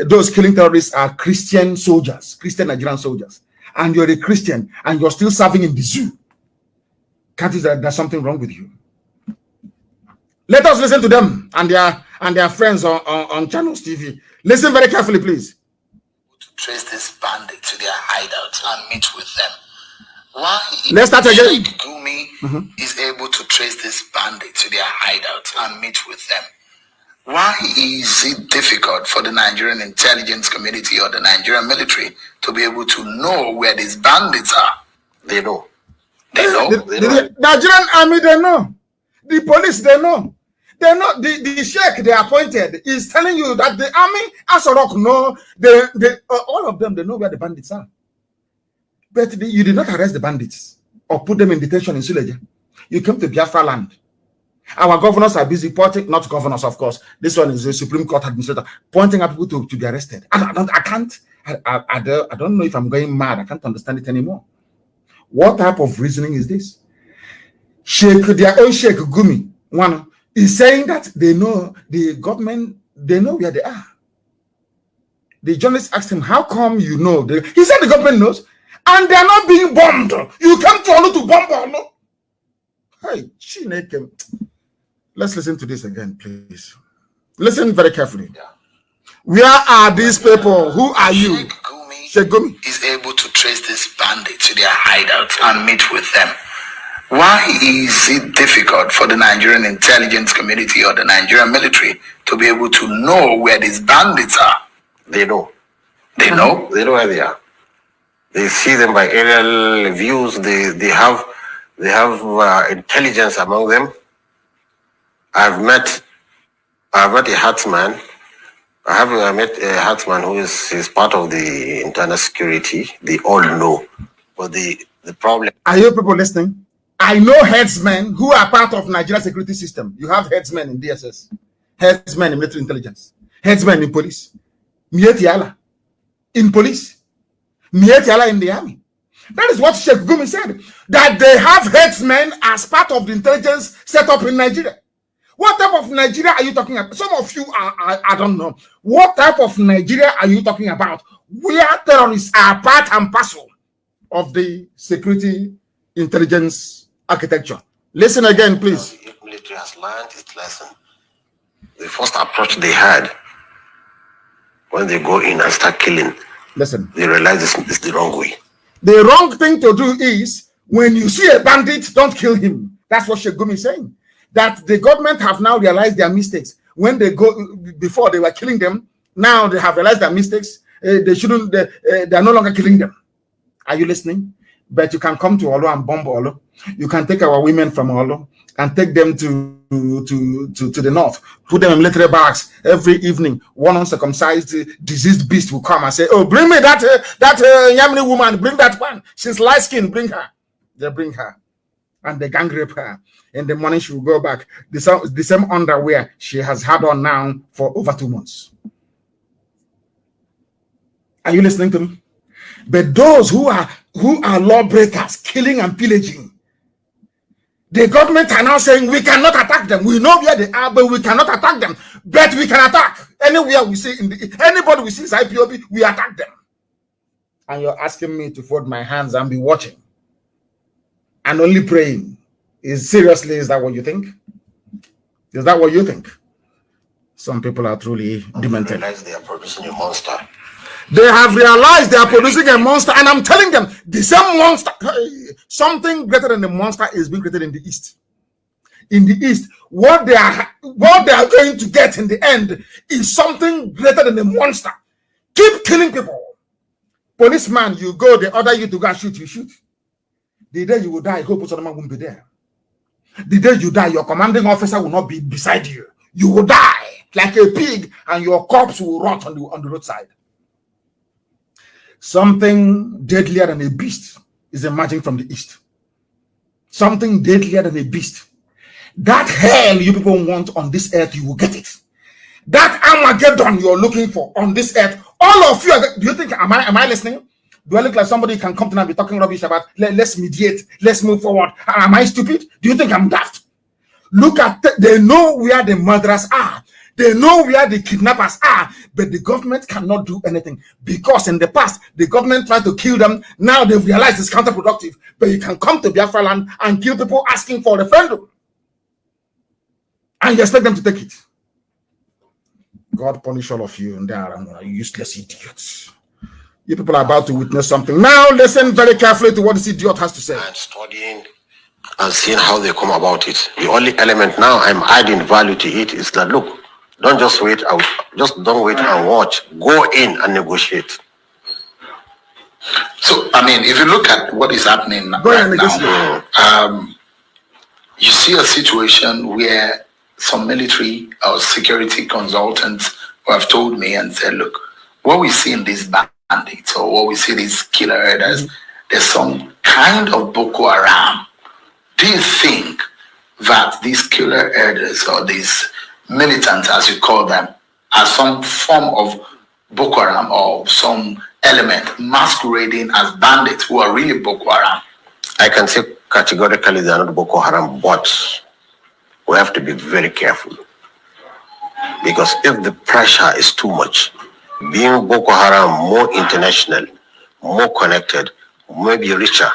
those killing terrorists are Christian soldiers, Christian Nigerian soldiers. And you're a Christian and you're still serving in the zoo. Can't you say there's something wrong with you? Let us listen to them and their friends on Channels TV. Listen very carefully, please. To trace this bandit to their hideout and meet with them. Why? Let's start again. Gumi is able to trace this bandit to their hideout and meet with them. Why is it difficult for the Nigerian intelligence community or the Nigerian military to be able to know where these bandits are? They know. They know. The Nigerian army, they know. The police, they know. They know. The sheikh they appointed is telling you that the army, Asorok, know. All of them, they know where the bandits are. But you did not arrest the bandits or put them in detention in Suleja. You came to Biafraland. Our governors are busy pointing, not governors, of course. This one is the Supreme Court administrator, pointing at people to be arrested. I don't know if I'm going mad. I can't understand it anymore. What type of reasoning is this? Their own Sheikh Gumi, one, is saying that they know the government, they know where they are. The journalist asked him, how come you know? He said the government knows. And they are not being bombed. You come to Olu to bomb Olu. Hey, Chineke. Let's listen to this again, please. Listen very carefully. Yeah. Where are these people? Who are you? Sheikh Gumi is able to trace this bandit to their hideout and meet with them. Why is it difficult for the Nigerian intelligence community or the Nigerian military to be able to know where these bandits are? They know. They know? They know where they are. They see them by aerial views. They have intelligence among them. I've met a herdsman. I met a herdsman who is part of the internal security. They all know. But the problem. Are you people listening? I know herdsmen who are part of Nigeria security system. You have herdsmen in DSS, herdsmen in military intelligence, herdsmen in police, Mietiala in police. Mietiala in the army. That is what Sheikh Gumi said. That they have headsmen as part of the intelligence set up in Nigeria. What type of Nigeria are you talking about? Some of you I don't know. What type of Nigeria are you talking about? Where terrorists are part and parcel of the security intelligence architecture. Listen again, please. The military has learned its lesson. The first approach they had when they go in and start killing. Listen, they realize it's the wrong way. The wrong thing to do is when you see a bandit, don't kill him. That's what Sheikh Gumi is saying. That the government have now realized their mistakes. When they go, before they were killing them, now they have realized their mistakes. They are no longer killing them. Are you listening? But you can come to Olo and bomb Olo. You can take our women from Olo and take them to the north, put them in military barracks every evening. One uncircumcised diseased beast will come and say, oh, bring me that Yamini woman, bring that one. She's light skinned, bring her. They bring her. and they gang rape her. In the morning, she will go back. The same underwear she has had on now for over 2 months. Are you listening to me? But those who are lawbreakers, killing and pillaging, the government are now saying we cannot attack them. We know where they are, but we cannot attack them. But we can attack anywhere we see anybody we see is IPOB, we attack them. And you're asking me to fold my hands and be watching and only praying. Is that what you think? Is that what you think? Some people are truly demented. Realize they are producing a monster. They have realized they are producing a monster, and I'm telling them the same monster, something greater than the monster is being created in the East. In the East, what they are going to get in the end is something greater than the monster. Keep killing people. Policeman, you go, they order you to go and shoot, you shoot. The day you will die, hope someone won't be there. The day you die, your commanding officer will not be beside you. You will die like a pig, and your corpse will rot on the roadside. Something deadlier than a beast is emerging from the East. Something deadlier than a beast. That hell you people want on this earth, you will get it. That Armageddon you're looking for on this earth, all of you, do you think, am I listening? Do I look like somebody who can come to now and be talking rubbish about, let's mediate, let's move forward? Am I stupid? Do you think I'm daft? Look at, they know where the murderers are. They know where the kidnappers are, but the government cannot do anything because in the past, the government tried to kill them. Now they've realized it's counterproductive, but you can come to Biafraland and kill people asking for a referendum. And you expect them to take it. God punish all of you and they are useless idiots. You people are about to witness something. Now listen very carefully to what this idiot has to say. I'm studying and seeing how they come about it. The only element now I'm adding value to it is that, look, don't just wait out. Just don't wait and watch. Go in and negotiate. So, I mean, if you look at what is happening right now, you see a situation where some military or security consultants who have told me and said, look, what we see in these bandits or what we see these killer herders, there's some kind of Boko Haram. Do you think that these killer herders or these militants, as you call them, are some form of Boko Haram or some element masquerading as bandits who are really Boko Haram? I can say categorically they are not Boko Haram, but we have to be very careful. Because if the pressure is too much, being Boko Haram more international, more connected, maybe richer,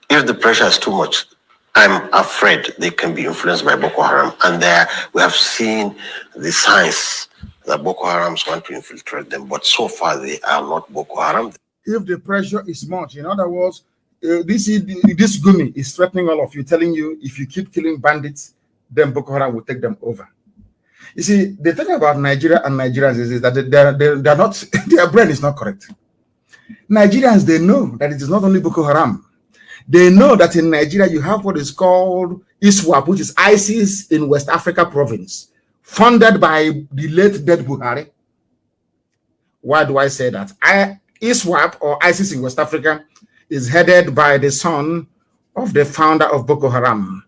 if the pressure is too much, I'm afraid they can be influenced by Boko Haram. And there we have seen the signs that Boko Harams want to infiltrate them. But so far, they are not Boko Haram. If the pressure is much, in other words, this Gumi is threatening all of you, telling you if you keep killing bandits, then Boko Haram will take them over. You see, the thing about Nigeria and Nigerians is that they're not, their brain is not correct. Nigerians, they know that it is not only Boko Haram. They know that in Nigeria, you have what is called ISWAP, which is ISIS in West Africa province, funded by the late dead Buhari. Why do I say that? ISWAP, or ISIS in West Africa, is headed by the son of the founder of Boko Haram,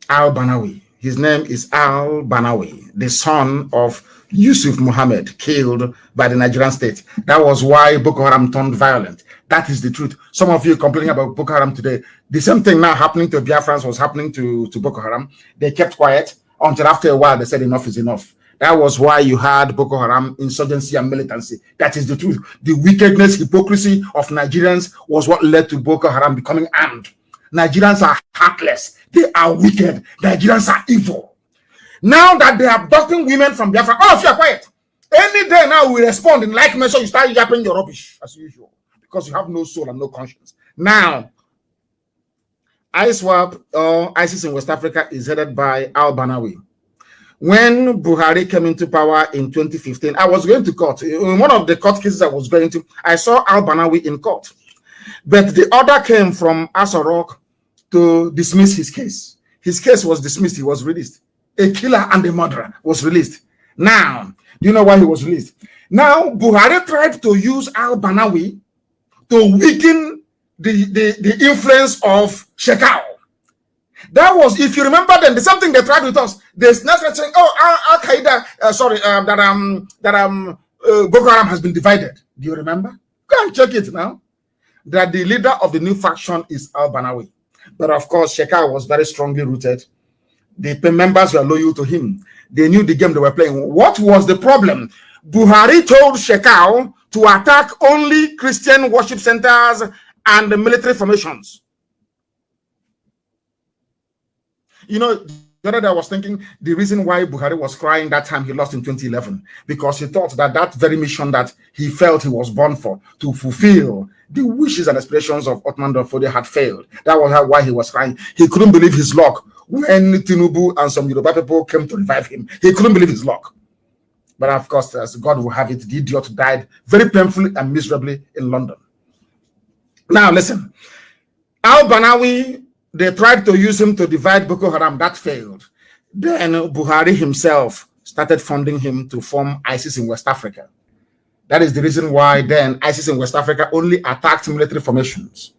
al-Banawi. His name is al-Banawi, the son of Yusuf Muhammad, killed by the Nigerian state. That was why Boko Haram turned violent. That is the truth. Some of you complaining about Boko Haram today. The same thing now happening to Biafrans was happening to Boko Haram. They kept quiet until after a while they said enough is enough. That was why you had Boko Haram insurgency and militancy. That is the truth. The wickedness, hypocrisy of Nigerians was what led to Boko Haram becoming armed. Nigerians are heartless. They are wicked. Nigerians are evil. Now that they are abducting women from Biafra, all of you are quiet. Any day now we respond in like measure, you start yapping your rubbish as usual because you have no soul and no conscience. Now, ISWAP, or ISIS in West Africa, is headed by al-Banawi. When Buhari came into power in 2015, I was going to court. In one of the court cases I was going to, I saw al-Banawi in court. But the order came from Asorok to dismiss his case. His case was dismissed. He was released. A killer and a murderer was released. Now, do you know why he was released? Now, Buhari tried to use al-Banawi to weaken the influence of Shekau. That was, if you remember, then the same thing they tried with us. There's nothing saying, oh, Al Qaeda, Boko Haram has been divided. Do you remember? Go and check it now. That the leader of the new faction is Al Banawi. But of course, Shekau was very strongly rooted. The members were loyal to him. They knew the game they were playing. What was the problem? Buhari told Shekau to attack only Christian worship centers and the military formations. You know, the other day I was thinking the reason why Buhari was crying that time he lost in 2011, because he thought that that very mission that he felt he was born for, to fulfill the wishes and aspirations of Ottoman Danfodio, had failed. That was why he was crying. He couldn't believe his luck when Tinubu and some Yoruba people came to revive him. He couldn't believe his luck. But of course, as God will have it, the idiot died very painfully and miserably in London. Now listen, Al Banawi, they tried to use him to divide Boko Haram. That failed. Then Buhari himself started funding him to form ISIS in West Africa. That is the reason why then ISIS in West Africa only attacked military formations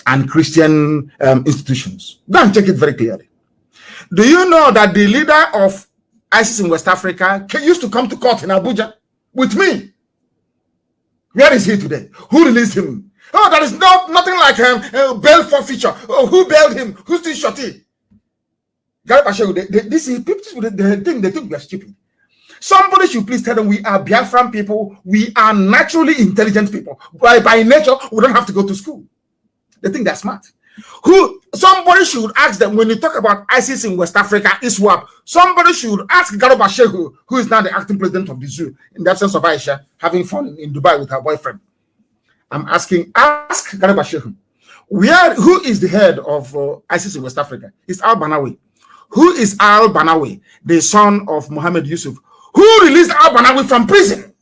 and Christian institutions. Go and check it very clearly. Do you know that the leader of ISIS in West Africa used to come to court in Abuja with me? Where is he today? Who released him? Oh, there is nothing like bail forfeiture. Oh, who bailed him? Who still shot him? This is people, the thing they think we are stupid. Somebody should please tell them we are Biafran people. We are naturally intelligent people. By nature, we don't have to go to school. They think they're smart. Somebody should ask them when you talk about ISIS in West Africa, ISWAP. Somebody should ask Garba Shehu, who is now the acting president of the zoo, in the absence of Aisha, having fun in Dubai with her boyfriend. I'm asking, ask Garba Shehu, who is the head of ISIS in West Africa? It's Al Banawi. Who is Al Banawi, the son of Mohammed Yusuf, who released Al Banawi from prison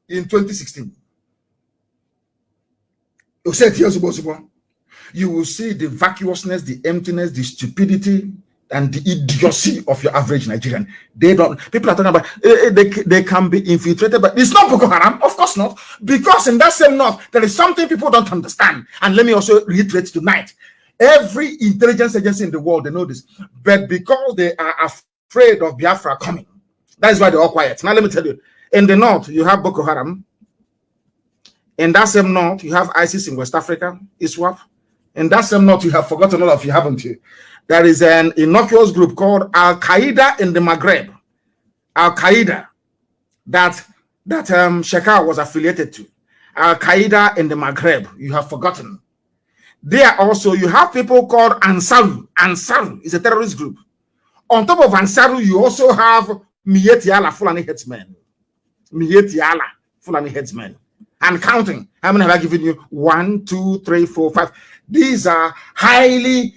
in 2016? You will see the vacuousness, the emptiness, the stupidity, and the idiocy of your average Nigerian. People are talking about they can be infiltrated, but it's not Boko Haram, of course not, because in that same north there is something people don't understand. And let me also reiterate tonight: every intelligence agency in the world, they know this, but because they are afraid of Biafra coming, that is why they're all quiet. Now let me tell you: in the north you have Boko Haram. In that same north you have ISIS in West Africa, ISWAP. In that same north you have forgotten all of you, haven't you? There is an innocuous group called Al Qaeda in the Maghreb. Al Qaeda, that Shekau was affiliated to. Al Qaeda in the Maghreb, you have forgotten. There also you have people called Ansaru. Ansaru is a terrorist group. On top of Ansaru, you also have Mietiala Fulani headsmen. Mietiala Fulani headsmen. And counting. How many have I given you? 1, 2, 3, 4, 5. These are highly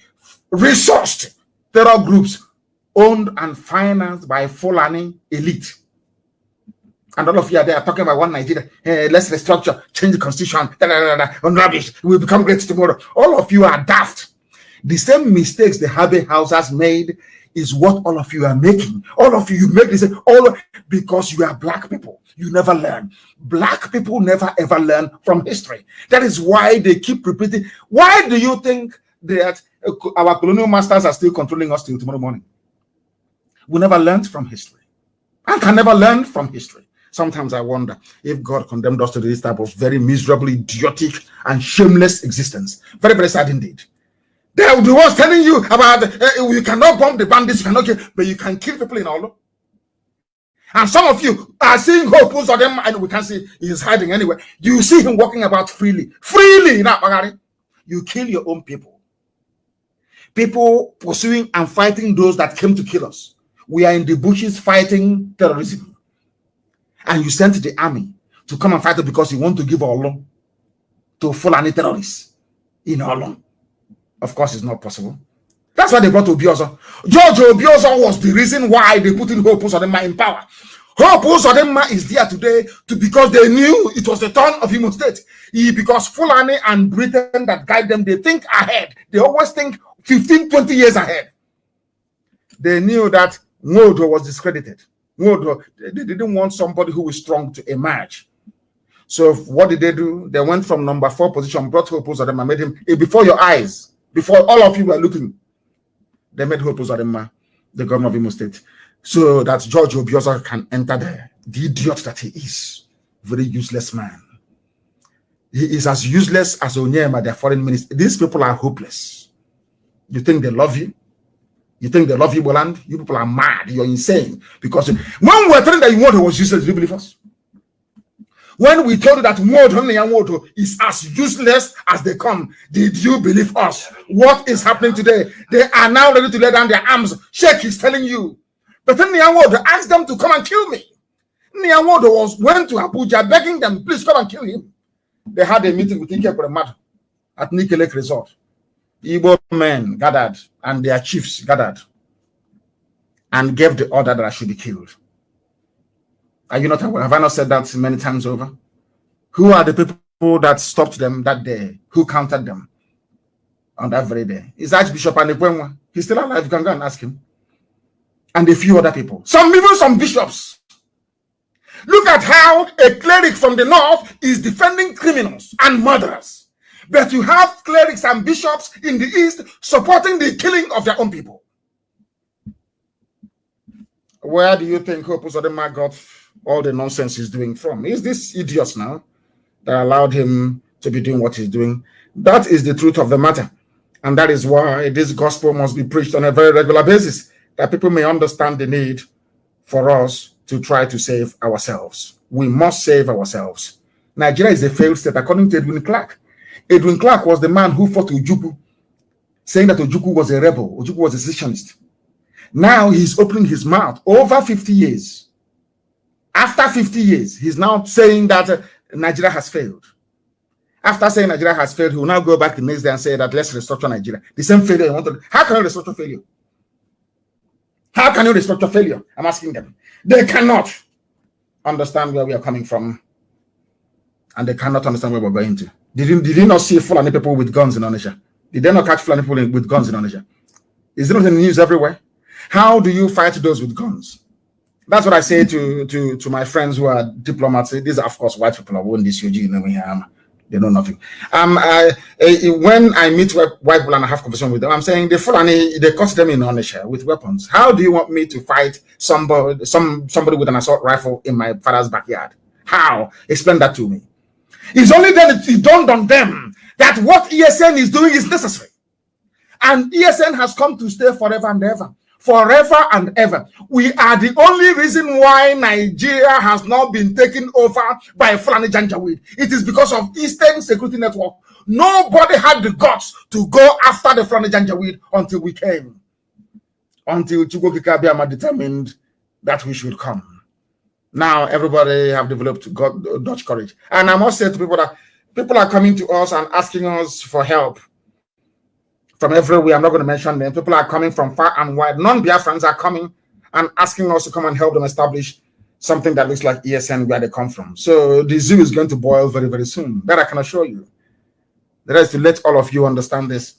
resourced terror groups owned and financed by Fulani elite. And all of you are there talking about one Nigeria. Hey, let's restructure, change the constitution, on rubbish. We'll become great tomorrow. All of you are daft. The same mistakes the Habe Hausas made is what all of you are making. All of you make this because you are black people. You never learn. Black people never ever learn from history. That is why they keep repeating. Why do you think that our colonial masters are still controlling us till tomorrow morning? We never learned from history. I can never learn from history. Sometimes I wonder if God condemned us to this type of very miserable, idiotic, and shameless existence. Very, very sad indeed. They are the ones telling you about you cannot bomb the bandits, you cannot kill, but you can kill people in Olo. And some of you are seeing hope on them, and we can see he's hiding anywhere. You see him walking about freely. You kill your own people. People pursuing and fighting those that came to kill us. We are in the bushes fighting terrorism. And you sent the army to come and fight it because you want to give Olo to Fulani terrorists in Olo. Of course, it's not possible. That's why they brought Obiozo. George Obiozo was the reason why they put in Hope Uzodinma in power. Hope Uzodinma is there today because they knew it was the turn of Imo State. Because Fulani and Britain that guide them, they think ahead. They always think 15, 20 years ahead. They knew that Ngodo was discredited. Ngodo, they didn't want somebody who was strong to emerge. So what did they do? They went from number 4 position, brought Hope Uzodinma, made him before your eyes, before all of you were looking. They made Hope Uzodinma the governor of Imo State, so that George Obioza can enter there. The idiot that he is, very useless man. He is as useless as Onyema, their foreign minister. These people are hopeless. You think they love you? You think they love you, Boland? You people are mad. You're insane. Because when we were telling that Nwodo was useless, did you believe us? When we told you that Nwodo is as useless as they come, did you believe us? What is happening today? They are now ready to lay down their arms. Sheikh is telling you. But then Nwodo asked them to come and kill me. Nwodo went to Abuja begging them, please come and kill him. They had a meeting with Ike Premad at Nike Lake Resort. Igbo men gathered and their chiefs gathered and gave the order that I should be killed. Are you not aware? Have I not said that many times over? Who are the people that stopped them that day? Who counted them on that very day? It's Archbishop Anekwenwa. He's still alive. You can go and ask him. And a few other people. Even some bishops. Look at how a cleric from the north is defending criminals and murderers. But you have clerics and bishops in the east supporting the killing of their own people. Where do you think Hope Uzodinma got all the nonsense he's doing from? Is this idiots now that allowed him to be doing what he's doing? That is the truth of the matter. And that is why this gospel must be preached on a very regular basis, that people may understand the need for us to try to save ourselves. We must save ourselves. Nigeria is a failed state, according to Edwin Clark. Edwin Clark was the man who fought Ojukwu, saying that Ojukwu was a rebel, Ojukwu was a secessionist. Now he's opening his mouth over 50 years. After 50 years, he's now saying that Nigeria has failed. After saying Nigeria has failed, he will now go back the next day and say that let's restructure Nigeria. The same failure you want to. How can you restructure failure? How can you restructure failure? I'm asking them. They cannot understand where we are coming from, and they cannot understand where we're going to. Did you not see Fulani people with guns in Onitsha? Did they not catch Fulani people with guns in Onitsha? Is it not in the news everywhere? How do you fight those with guns? That's what I say to my friends who are diplomats. These are, of course, white people. I won't disagree. You know, they know nothing. When I meet white people and I have conversation with them, I'm saying the Fulani, they caught them in Onitsha with weapons. How do you want me to fight somebody with an assault rifle in my father's backyard? How? Explain that to me. It's only then it dawned on them that what ESN is doing is necessary. And ESN has come to stay forever and ever. Forever and ever. We are the only reason why Nigeria has not been taken over by Fulani Janjaweed. It is because of Eastern Security Network. Nobody had the guts to go after the Fulani Janjaweed until we came. Until Chukwu Okike Abiama determined that we should come. Now everybody have developed Dutch courage. And I must say to people that people are coming to us and asking us for help. From everywhere, I'm not going to mention them. People are coming from far and wide. Non-Biafrans are coming and asking us to come and help them establish something that looks like ESN where they come from. So the zoo is going to boil very, very soon. That I can assure you. The rest to let all of you understand this.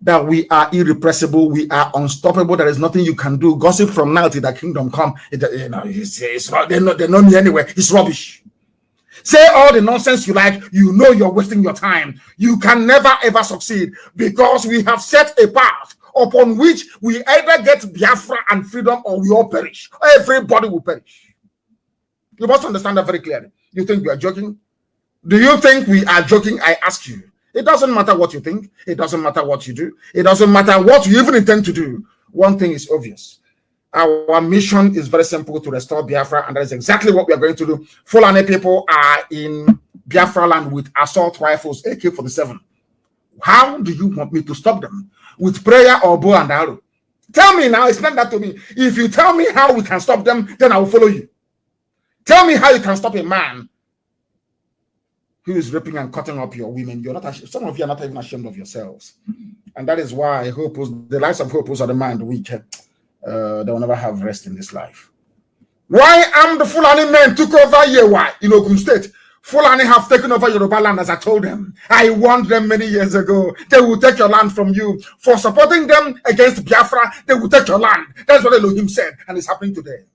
That we are irrepressible. We are unstoppable. There is nothing you can do. Gossip from now till the kingdom come. They're not me anywhere. It's rubbish. Say all the nonsense you like, you know you're wasting your time. You can never ever succeed because we have set a path upon which we either get Biafra and freedom or we all perish. Everybody will perish. You must understand that very clearly. You think we are joking? Do you think we are joking? I ask you. It doesn't matter what you think. It doesn't matter what you do. It doesn't matter what you even intend to do. One thing is obvious. Our mission is very simple, to restore Biafra, and that is exactly what we are going to do. Fulani people are in Biafraland with assault rifles, AK-47. How do you want me to stop them? With prayer or bow and arrow? Tell me now, explain that to me. If you tell me how we can stop them, then I will follow you. Tell me how you can stop a man who is raping and cutting up your women. You're not. Some of you are not even ashamed of yourselves. And that is why the lives of Hope Uzodinma and the wicked, they will never have rest in this life. Why the Fulani men took over Yewa in Ogun State? Fulani have taken over Yoruba land, as I told them. I warned them many years ago. They will take your land from you. For supporting them against Biafra, they will take your land. That's what Elohim said, and it's happening today.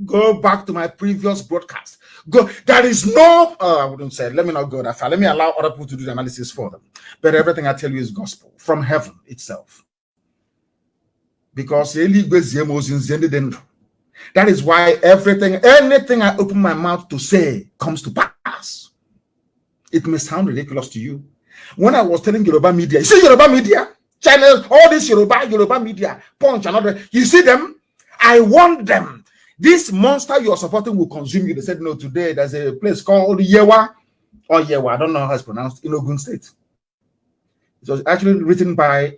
Go back to my previous broadcast. go. There is no, I wouldn't say, let me not go that far. Let me allow other people to do the analysis for them. But everything I tell you is gospel from heaven itself. Because that is why anything I open my mouth to say comes to pass. It may sound ridiculous to you. When I was telling Yoruba media, you see Yoruba media, channel, all this Yoruba media, Punch and other, you see them? I warned them. This monster you're supporting will consume you. They said, no, today there's a place called Yewa, or Yewa, I don't know how it's pronounced, in Ogun State. It was actually written by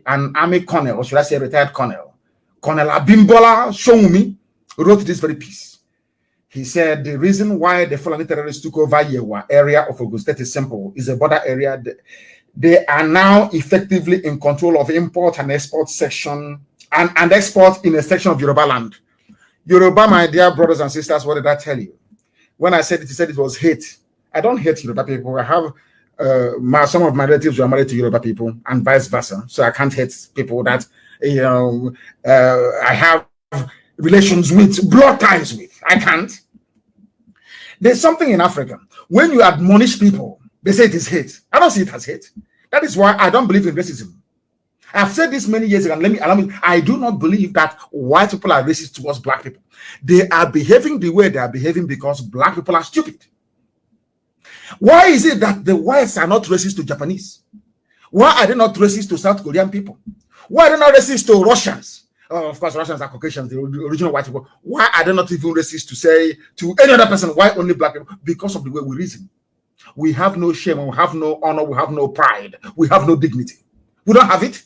an army colonel, or should I say a retired colonel. Colonel Abimbola Showumi wrote this very piece. He said the reason why the Fulani terrorists took over Yewa area of Ogun State is simple. It's a border area. They are now effectively in control of import and export section and export in a section of Yoruba land. Yoruba, my dear brothers and sisters, what did I tell you? When I said it, he said it was hate. I don't hate Yoruba people. I have some of my relatives who are married to Yoruba people and vice versa. So I can't hate people that I have relations with, blood ties with. I can't. There's something in Africa. When you admonish people, they say it is hate. I don't see it as hate. That is why I don't believe in racism. I've said this many years ago, and allow me, I do not believe that white people are racist towards black people. They are behaving the way they are behaving because black people are stupid. Why is it that the whites are not racist to Japanese? Why are they not racist to South Korean people? Why are they not racist to Russians? Of course, Russians are Caucasians, the original white people. Why are they not even racist to say to any other person, why only black people? Because of the way we reason. We have no shame, we have no honor, we have no pride, we have no dignity. We don't have it.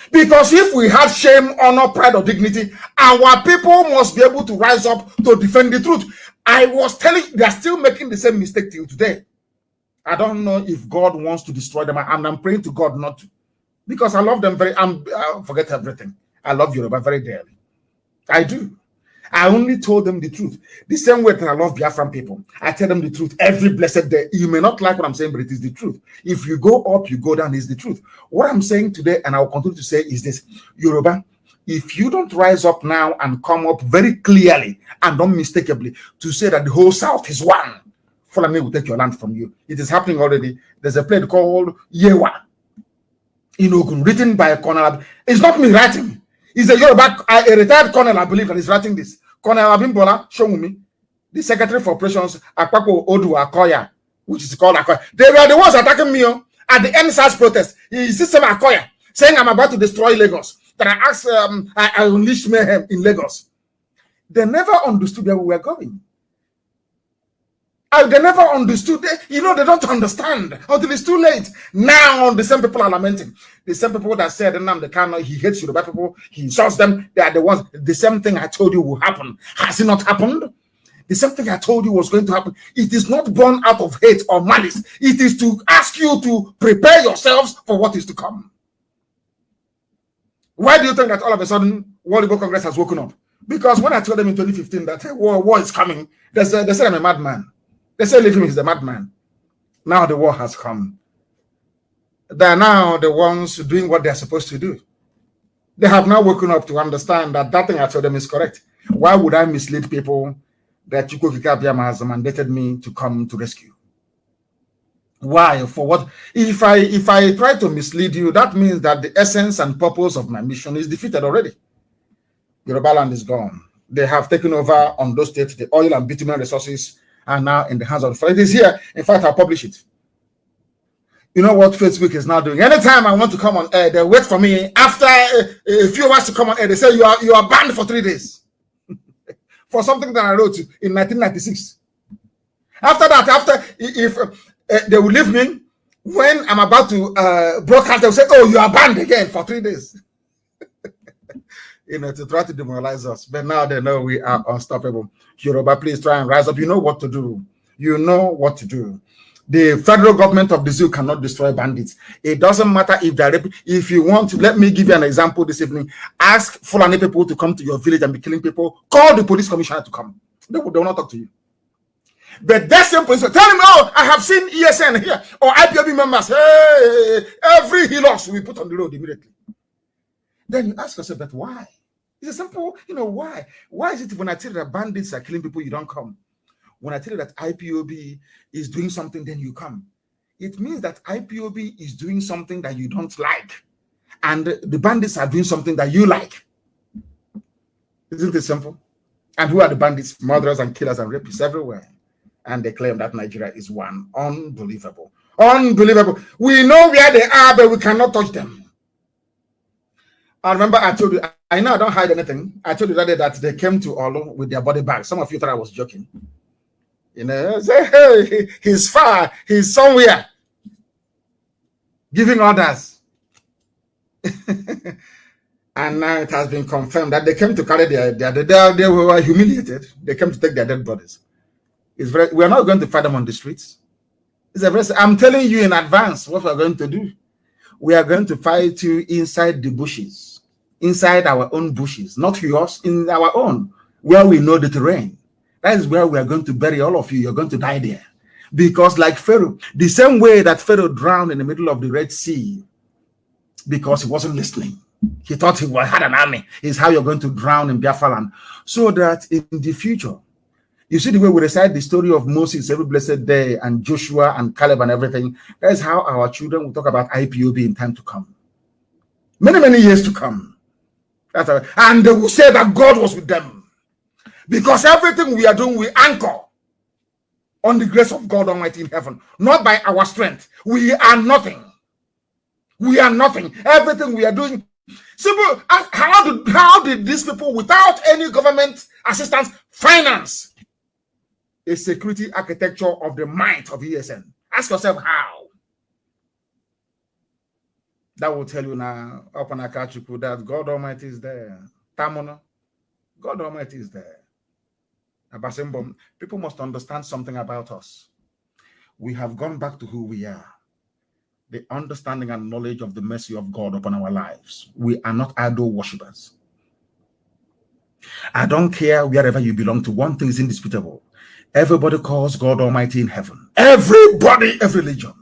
Because if we have shame, honor, pride, or dignity, our people must be able to rise up to defend the truth. I was telling, they are still making the same mistake till today. I don't know if God wants to destroy them, and I'm praying to God not to. Because I love them I forget everything. I love Yoruba very dearly. I do. I only told them the truth. The same way that I love Biafran people. I tell them the truth every blessed day. You may not like what I'm saying, but it is the truth. If you go up, you go down, is the truth. What I'm saying today, and I will continue to say, is this. Yoruba, if you don't rise up now and come up very clearly and unmistakably to say that the whole South is one, Fulani will take your land from you. It is happening already. There's a play called Yewa in Ogun, written by a colonel. It's not me writing. It's a Yoruba, a retired colonel, I believe, that is writing this. Colonel Abimbola Showumi, the Secretary for Operations, Akpako Odu Akoya, which is called Akoya. They were the ones attacking me at the NSAS protest. He system Akoya, saying I'm about to destroy Lagos. That I asked, I unleashed mayhem in Lagos. They never understood where we were going. They never understood. They don't understand until it's too late. Now, the same people are lamenting. The same people that said Nnamdi Kanu, he hates Yoruba people, he insults them. They are the ones. The same thing I told you will happen. Has it not happened? The same thing I told you was going to happen. It is not born out of hate or malice. It is to ask you to prepare yourselves for what is to come. Why do you think that all of a sudden World Igbo Congress has woken up? Because when I told them in 2015 that war is coming, they said I'm a madman. They say leave him, he's a madman. Now the war has come. They are now the ones doing what they're supposed to do. They have now woken up to understand that that thing I told them is correct. Why would I mislead people that Chukwu Kikabiyama has mandated me to come to rescue? Why? For what? If I try to mislead you, that means that the essence and purpose of my mission is defeated already. Yoruba land is gone. They have taken over on those states, the oil and bitumen resources are now in the hands of the Fulani. It is here. In fact, I'll publish it. You know what Facebook is now doing? Anytime I want to come on air, they wait for me. After a few hours to come on air, they say you are banned for 3 days for something that I wrote in 1996. After that, if they will leave me when I'm about to broadcast, they will say, "Oh, you are banned again for 3 days." To try to demoralize us. But now they know we are unstoppable. Yoruba, please try and rise up. You know what to do. You know what to do. The federal government of the zoo cannot destroy bandits. It doesn't matter if they're if you want to. Let me give you an example this evening. Ask Fulani people to come to your village and be killing people. Call the police commissioner to come. They will not talk to you. But that same police, tell him, "Oh, I have seen ESN here or IPOB members. Hey, every Hilux we put on the road immediately." Then you ask yourself, but why? It's a simple, why? Why is it when I tell you that bandits are killing people, you don't come? When I tell you that IPOB is doing something, then you come. It means that IPOB is doing something that you don't like, and the bandits are doing something that you like. Isn't it simple? And who are the bandits? Murderers and killers and rapists everywhere. And they claim that Nigeria is one. Unbelievable. Unbelievable. We know where they are, but we cannot touch them. I remember I told you, I know I don't hide anything. I told you that day that they came to Olu with their body bags. Some of you thought I was joking. You know, say, hey, he's far, he's somewhere, giving orders. And now it has been confirmed that they came to carry they were humiliated. They came to take their dead bodies. We are not going to fight them on the streets. I'm telling you in advance what we are going to do. We are going to fight you inside the bushes, inside our own bushes, not yours, in our own, where we know the terrain. That is where we are going to bury all of you. You're going to die there. Because like Pharaoh, the same way that Pharaoh drowned in the middle of the Red Sea because he wasn't listening. He thought he had an army. Is how you're going to drown in Biafraland. So that in the future, you see the way we recite the story of Moses every blessed day, and Joshua and Caleb and everything. That is how our children will talk about IPOB in time to come. Many, many years to come. And they will say that God was with them. Because everything we are doing, we anchor on the grace of God Almighty in heaven. Not by our strength. We are nothing. We are nothing. Everything we are doing. Simple. How did these people, without any government assistance, finance a security architecture of the might of ESN? Ask yourself how. That will tell you now, Opanakachuku, that God Almighty is there. Tamono, God Almighty is there. Abasimbom, people must understand something about us. We have gone back to who we are. The understanding and knowledge of the mercy of God upon our lives. We are not idol worshippers. I don't care wherever you belong to. One thing is indisputable. Everybody calls God Almighty in heaven. Everybody, every religion.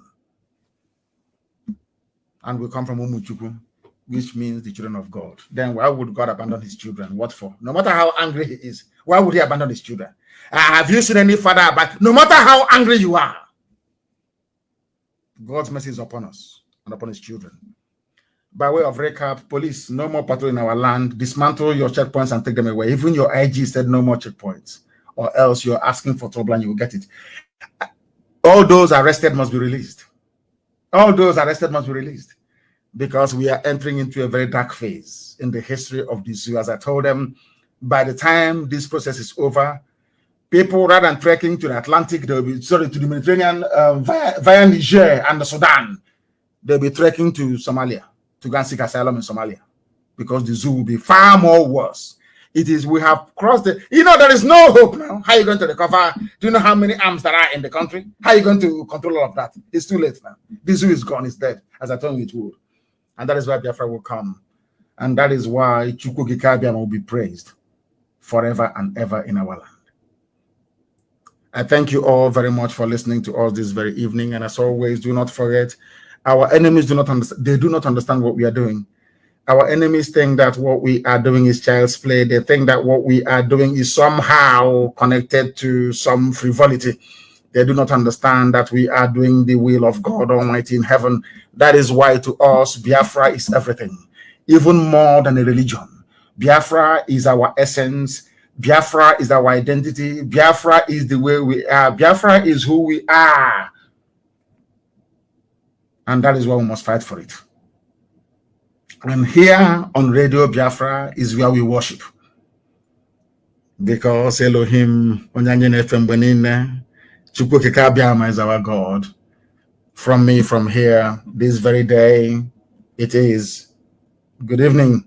And we come from Umuchukwu, which means the children of God. Then why would God abandon his children? What for? No matter how angry he is, why would he abandon his children? Have you seen any father abandon? No matter how angry you are, God's mercy is upon us and upon his children. By way of recap, police, no more patrol in our land. Dismantle your checkpoints and take them away. Even your IG said no more checkpoints, or else you're asking for trouble and you will get it. All those arrested must be released. All those arrested must be released, because we are entering into a very dark phase in the history of the zoo. As I told them, by the time this process is over, people, rather than trekking to the Atlantic, they'll be to the Mediterranean via Niger and the Sudan. They'll be trekking to Somalia to go and seek asylum in Somalia, because the zoo will be far more worse. It is, we have crossed the, there is no hope now. How are you going to recover? Do you know how many arms there are in the country? How are you going to control all of that? It's too late now. The zoo is gone, it's dead, as I told you it would. And that is why Biafra will come. And that is why Chukwu Kikabiam will be praised forever and ever in our land. I thank you all very much for listening to us this very evening. And as always, do not forget, our enemies do not understand. They do not understand what we are doing. Our enemies think that what we are doing is child's play. They think that what we are doing is somehow connected to some frivolity. They do not understand that we are doing the will of God Almighty in heaven. That is why to us, Biafra is everything, even more than a religion. Biafra is our essence. Biafra is our identity. Biafra is the way we are. Biafra is who we are. And that is why we must fight for it. And here on Radio Biafra is where we worship. Because Elohim, Onyanyen FM Benine, Chukwu Kikabiama is our God. From me, from here, this very day, it is. Good evening.